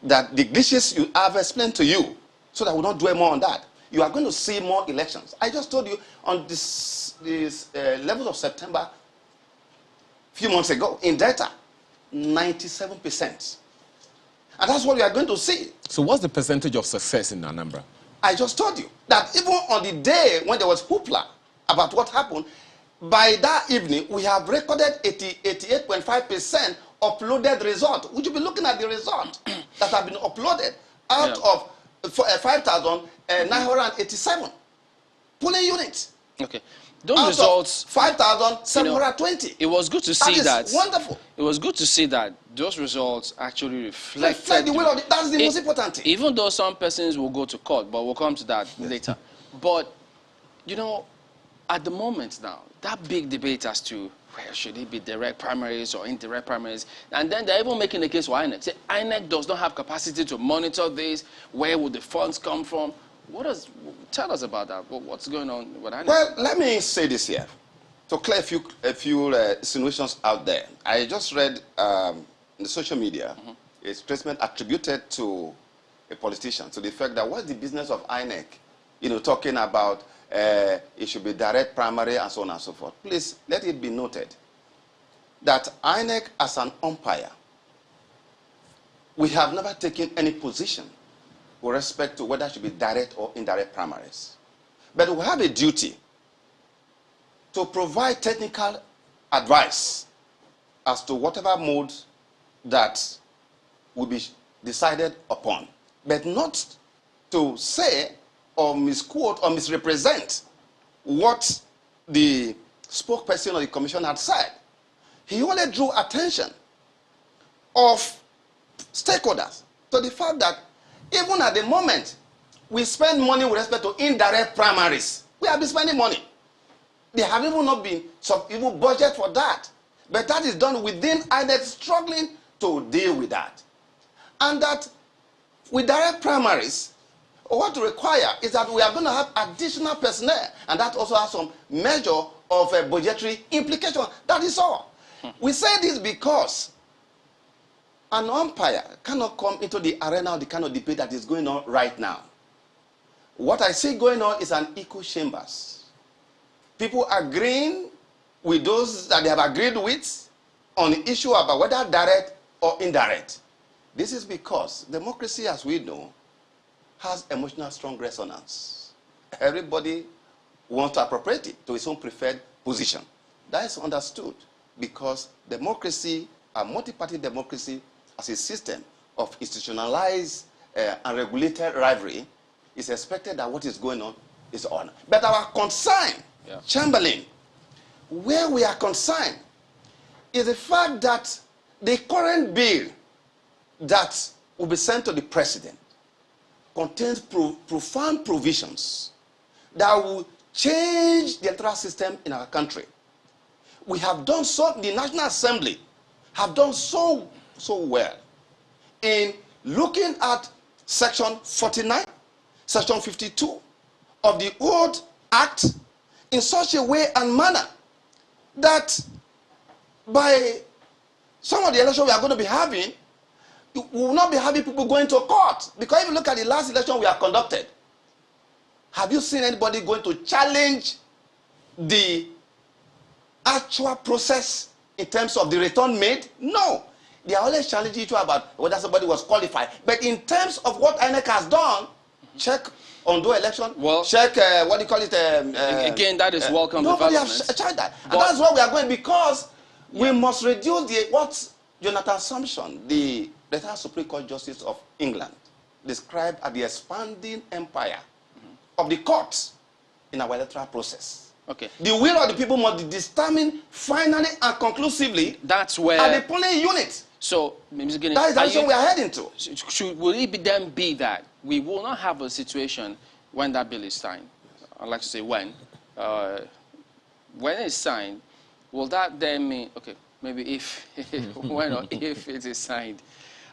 That the glitches you have explained to you, so that we don't dwell more on that, you are going to see more elections. I just told you on this 11th of September, a few months ago, in data, 97%. And that's what we are going to see. So what's the percentage of success in Anambra? I just told you that even on the day when there was hoopla about what happened, by that evening, we have recorded 88.5% uploaded result. Would you be looking at the result that have been uploaded out of 5,987 polling units? Okay. Those results, 5,720. You know, it was good to see that. Wonderful. It was good to see that those results actually reflect the will of that's the most important thing. Even though some persons will go to court, but we'll come to that later. But, you know, at the moment now, that big debate as to where should it be direct primaries or indirect primaries, and then they're even making the case for INEC. Say INEC does not have capacity to monitor this. Where would the funds come from? Tell us about that. What's going on with INEC? Well, let me say this here to clear a few insinuations out there. I just read in the social media a statement attributed to a politician to the effect that what's the business of INEC, you know, talking about it should be direct primary and so on and so forth. Please, let it be noted that INEC as an umpire, we have never taken any position with respect to whether it should be direct or indirect primaries. But we have a duty to provide technical advice as to whatever mode that will be decided upon, but not to say or misquote or misrepresent what the spokesperson of the commission had said. He only drew attention of stakeholders to the fact that even at the moment we spend money with respect to indirect primaries. We have been spending money. There have even not been some even budget for that. But that is done within INEC struggling to deal with that. And that with direct primaries, what to require is that we are going to have additional personnel, and that also has some measure of a budgetary implication. That is all. We say this because an umpire cannot come into the arena of the kind of debate that is going on right now. What I see going on is an echo chambers. People agreeing with those that they have agreed with on the issue about whether direct or indirect. This is because democracy, as we know, has emotional strong resonance. Everybody wants to appropriate it to its own preferred position. That is understood because democracy, a multi-party democracy, as a system of institutionalized and regulated rivalry, is expected that what is going on is on. But our concern, Chamberlain, where we are concerned, is the fact that the current bill that will be sent to the president contains profound provisions that will change the electoral system in our country. We have done so, the National Assembly have done so well in looking at Section 49, Section 52 of the old Act in such a way and manner that by some of the elections we are going to be having, we will not be having people going to court. Because if you look at the last election we have conducted, have you seen anybody going to challenge the actual process in terms of the return made? No. They are always challenging you about whether somebody was qualified. But in terms of what INEC has done, check on the election, check, what do you call it? Again, that is welcome nobody development. has tried that. And that's why we are going, because we must reduce what Jonathan Sampson, the retired Supreme Court Justice of England, described as the expanding empire of the courts in our electoral process. Okay. The will of the people must be determined finally and conclusively. That's where at the polling unit. So, Ms. Igini, that is the direction we are heading to. Will it then be that we will not have a situation when that bill is signed? I'd like to say when. When it's signed, will that then mean, okay, maybe if, when or if it is signed,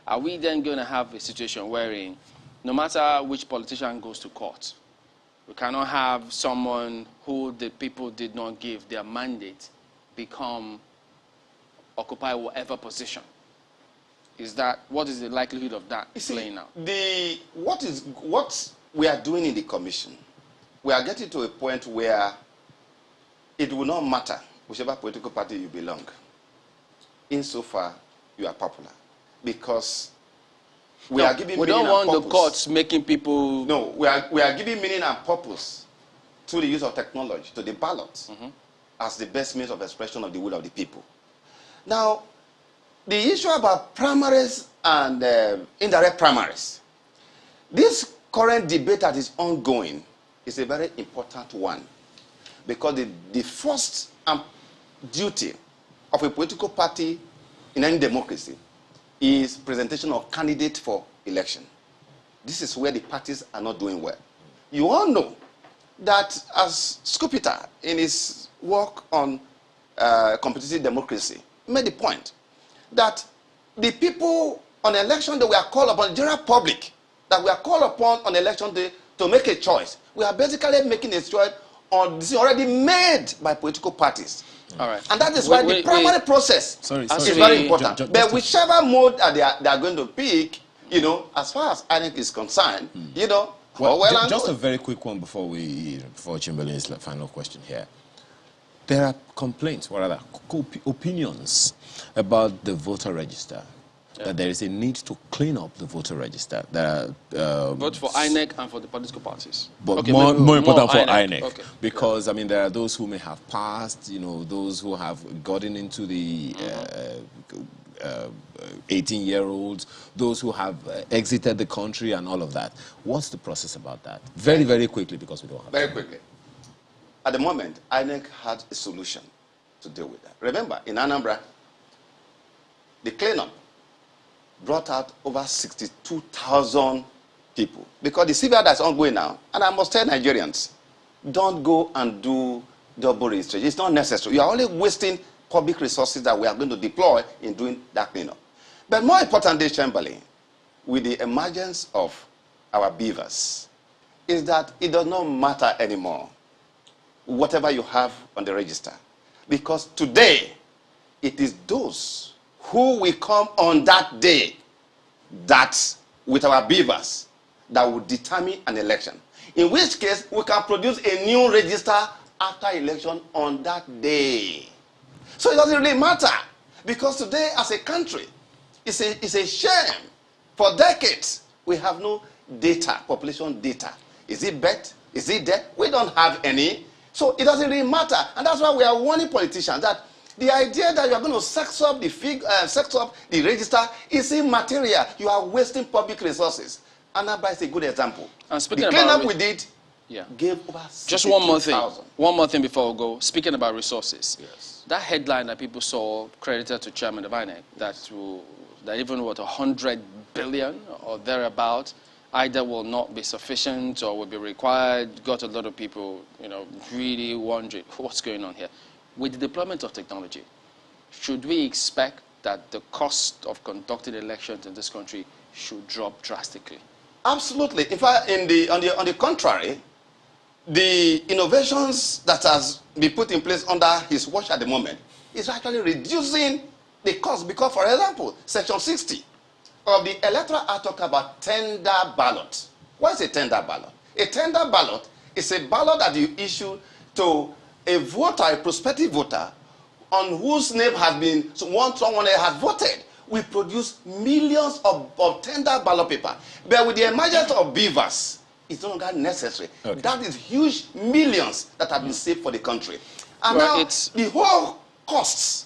are we then going to have a situation wherein no matter which politician goes to court, we cannot have someone who the people did not give their mandate occupy whatever position? What is the likelihood of that playing out? What we are doing in the commission, we are getting to a point where it will not matter whichever political party you belong, insofar you are popular, because we are giving meaning and purpose. We don't want the courts making people. No, we are giving meaning and purpose through the use of technology to the ballot as the best means of expression of the will of the people. Now, the issue about primaries and indirect primaries, this current debate that is ongoing is a very important one, because the first duty of a political party in any democracy is presentation of candidate for election. This is where the parties are not doing well. You all know that as Scupita, in his work on competitive democracy, made the point that the people on election that we are called upon, the general public, that we are called upon on election day to make a choice, we are basically making a choice on this already made by political parties. All right. And that is why the primary process is very important. But whichever mode they are going to pick, as far as INEC is concerned, just a very quick one before Chamberlain's final question here. There are complaints, or rather opinions, about the voter register. That there is a need to clean up the voter register. There are vote for INEC and for the political parties. But okay, more important for INEC. Okay. Because I mean, there are those who may have passed, those who have gotten into the 18-year-olds, those who have exited the country and all of that. What's the process about that? Very, very quickly, because we don't have very quickly. At the moment, INEC had a solution to deal with that. Remember, in Anambra, the cleanup brought out over 62,000 people. Because the CBR that's ongoing now, and I must tell Nigerians, don't go and do double registration. It's not necessary. You are only wasting public resources that we are going to deploy in doing that cleanup. But more importantly, Chamberlain, with the emergence of our beavers, is that it does not matter anymore whatever you have on the register. Because today, it is those who will come on that day that, with our beavers, that will determine an election. In which case, we can produce a new register after election on that day. So it doesn't really matter. Because today, as a country, It's a shame. For decades, we have no data, population data. Is it bet? Is it dead? We don't have any. So it doesn't really matter. And that's why we are warning politicians that the idea that you are going to sex up the register is immaterial. You are wasting public resources. Anambra is a good example. And speaking the cleanup we did gave over 62,000. Just one more thing. One more thing before we go. Speaking about resources. Yes. That headline that people saw credited to Chairman of INEC, that even what 100 billion or thereabout either will not be sufficient or will be required, got a lot of people, really wondering what's going on here. With the deployment of technology, should we expect that the cost of conducting elections in this country should drop drastically? Absolutely. In fact, on the contrary, the innovations that has been put in place under his watch at the moment is actually reducing the cost. Because, for example, Section 60 of the Electoral Act talk about tender ballot. What is a tender ballot? A tender ballot is a ballot that you issue to a voter, a prospective voter, on whose name has been someone has voted. We produce millions of tender ballot paper. But with the emergence of beavers, it's no longer necessary. Okay. That is huge millions that have been saved for the country. And now the whole costs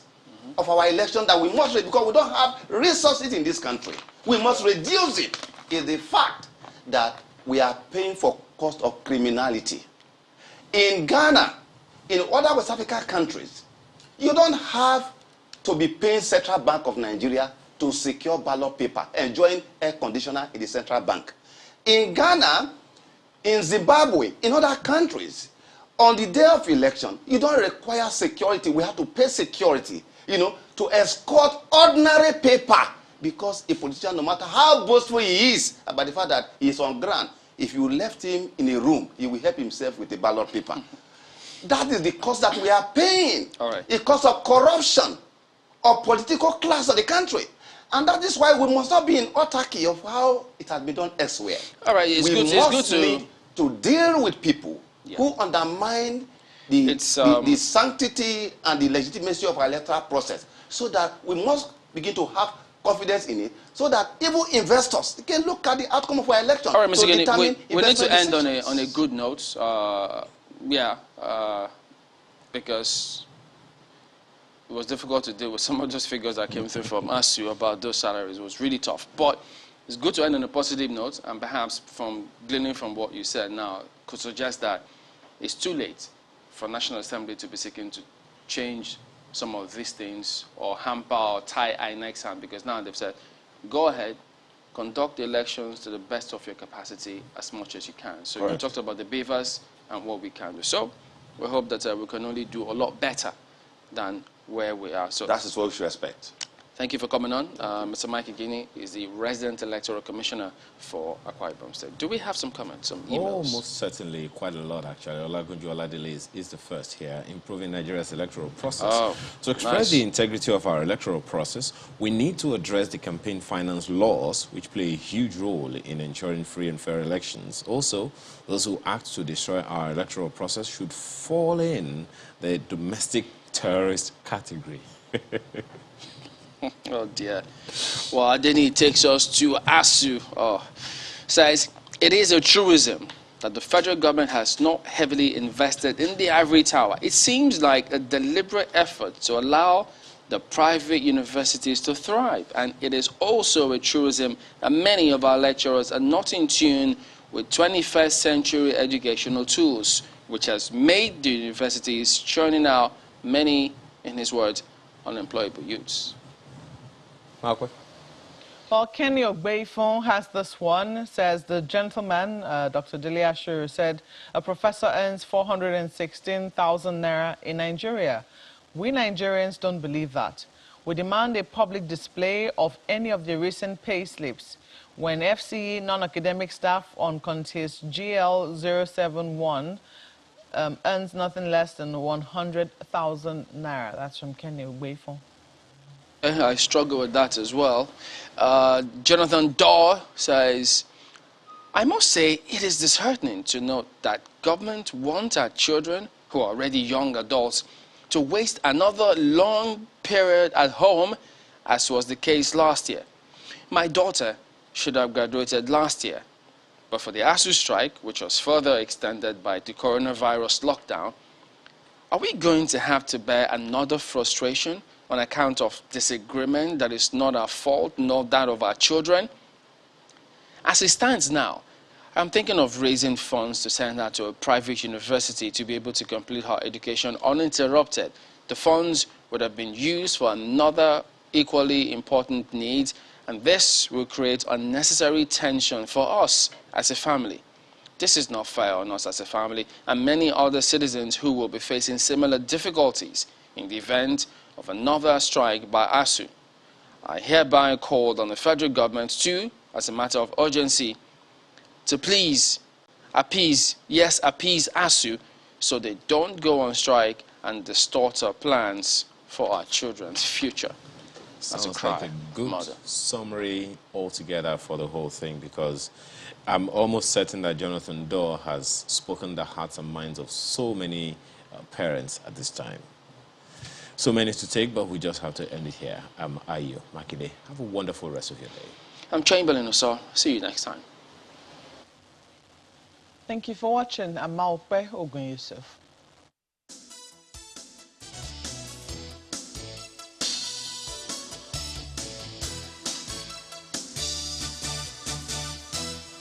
of our election that we must reduce, because we don't have resources in this country, we must reduce it, is the fact that we are paying for cost of criminality. In Ghana, in other West African countries, you don't have to be paying Central Bank of Nigeria to secure ballot paper, enjoying air conditioner in the Central Bank. In Ghana, in Zimbabwe, in other countries, on the day of election, you don't require security. We have to pay security, to escort ordinary paper, because a politician, no matter how boastful he is about the fact that he is on ground, if you left him in a room, he will help himself with a ballot paper. That is the cost that we are paying. All right. The cost of corruption of political class of the country. And that is why we must not be in autarky of how it has been done elsewhere. All right, it's good to deal with people who undermine the sanctity and the legitimacy of our electoral process, so that we must begin to have confidence in it, so that even investors can look at the outcome of our election. All right, Mr. Igini, we need to end on a good note. Because it was difficult to deal with some of those figures that came through from ASUU about those salaries. It was really tough. But it's good to end on a positive note, and perhaps from gleaning from what you said now, could suggest that it's too late for National Assembly to be seeking to change some of these things or hamper or tie INEC's hand, because now they've said, go ahead, conduct the elections to the best of your capacity as much as you can. So you talked about the beavers and what we can do. So we hope that we can only do a lot better than where we are. So that is what we should expect. Thank you for coming on. Mr. Mike Igini is the resident electoral commissioner for Akwa Ibom State. Do we have some comments, some emails? Oh, most certainly, quite a lot actually. Olagunju dailies is the first here, improving Nigeria's electoral process. To express the integrity of our electoral process, we need to address the campaign finance laws, which play a huge role in ensuring free and fair elections. Also, those who act to destroy our electoral process should fall in the domestic terrorist category. Oh dear. Well, then he takes us to ASUU. Says, it is a truism that the federal government has not heavily invested in the ivory tower. It seems like a deliberate effort to allow the private universities to thrive. And it is also a truism that many of our lecturers are not in tune with 21st century educational tools, which has made the universities churning out many, in his words, unemployable youths. Well, Kenny Ogbeifon has this one. Says the gentleman, Dr. Deliasher, said a professor earns 416,000 naira in Nigeria. We Nigerians don't believe that. We demand a public display of any of the recent pay slips. When FCE non-academic staff on contest GL071 earns nothing less than 100,000 naira. That's from Kenny Ogbeifon. I struggle with that as well. Jonathan Daw says, I must say it is disheartening to note that government wants our children, who are already young adults, to waste another long period at home as was the case last year. My daughter should have graduated last year, but for the ASUU strike, which was further extended by the coronavirus lockdown, are we going to have to bear another frustration on account of disagreement that is not our fault, nor that of our children? As it stands now, I'm thinking of raising funds to send her to a private university to be able to complete her education uninterrupted. The funds would have been used for another equally important need, and this will create unnecessary tension for us as a family. This is not fair on us as a family and many other citizens who will be facing similar difficulties in the event of another strike by ASUU. I hereby call on the federal government to, as a matter of urgency, to please appease ASUU so they don't go on strike and distort our plans for our children's future. Sounds like a good summary altogether for the whole thing, because I'm almost certain that Jonathan Doe has spoken the hearts and minds of so many parents at this time. So many to take, but we just have to end it here. I'm Ayo Makide. Have a wonderful rest of your day. I'm Chamberlain Oso. See you next time. Thank you for watching. I'm Maupe Ogun Yusuf.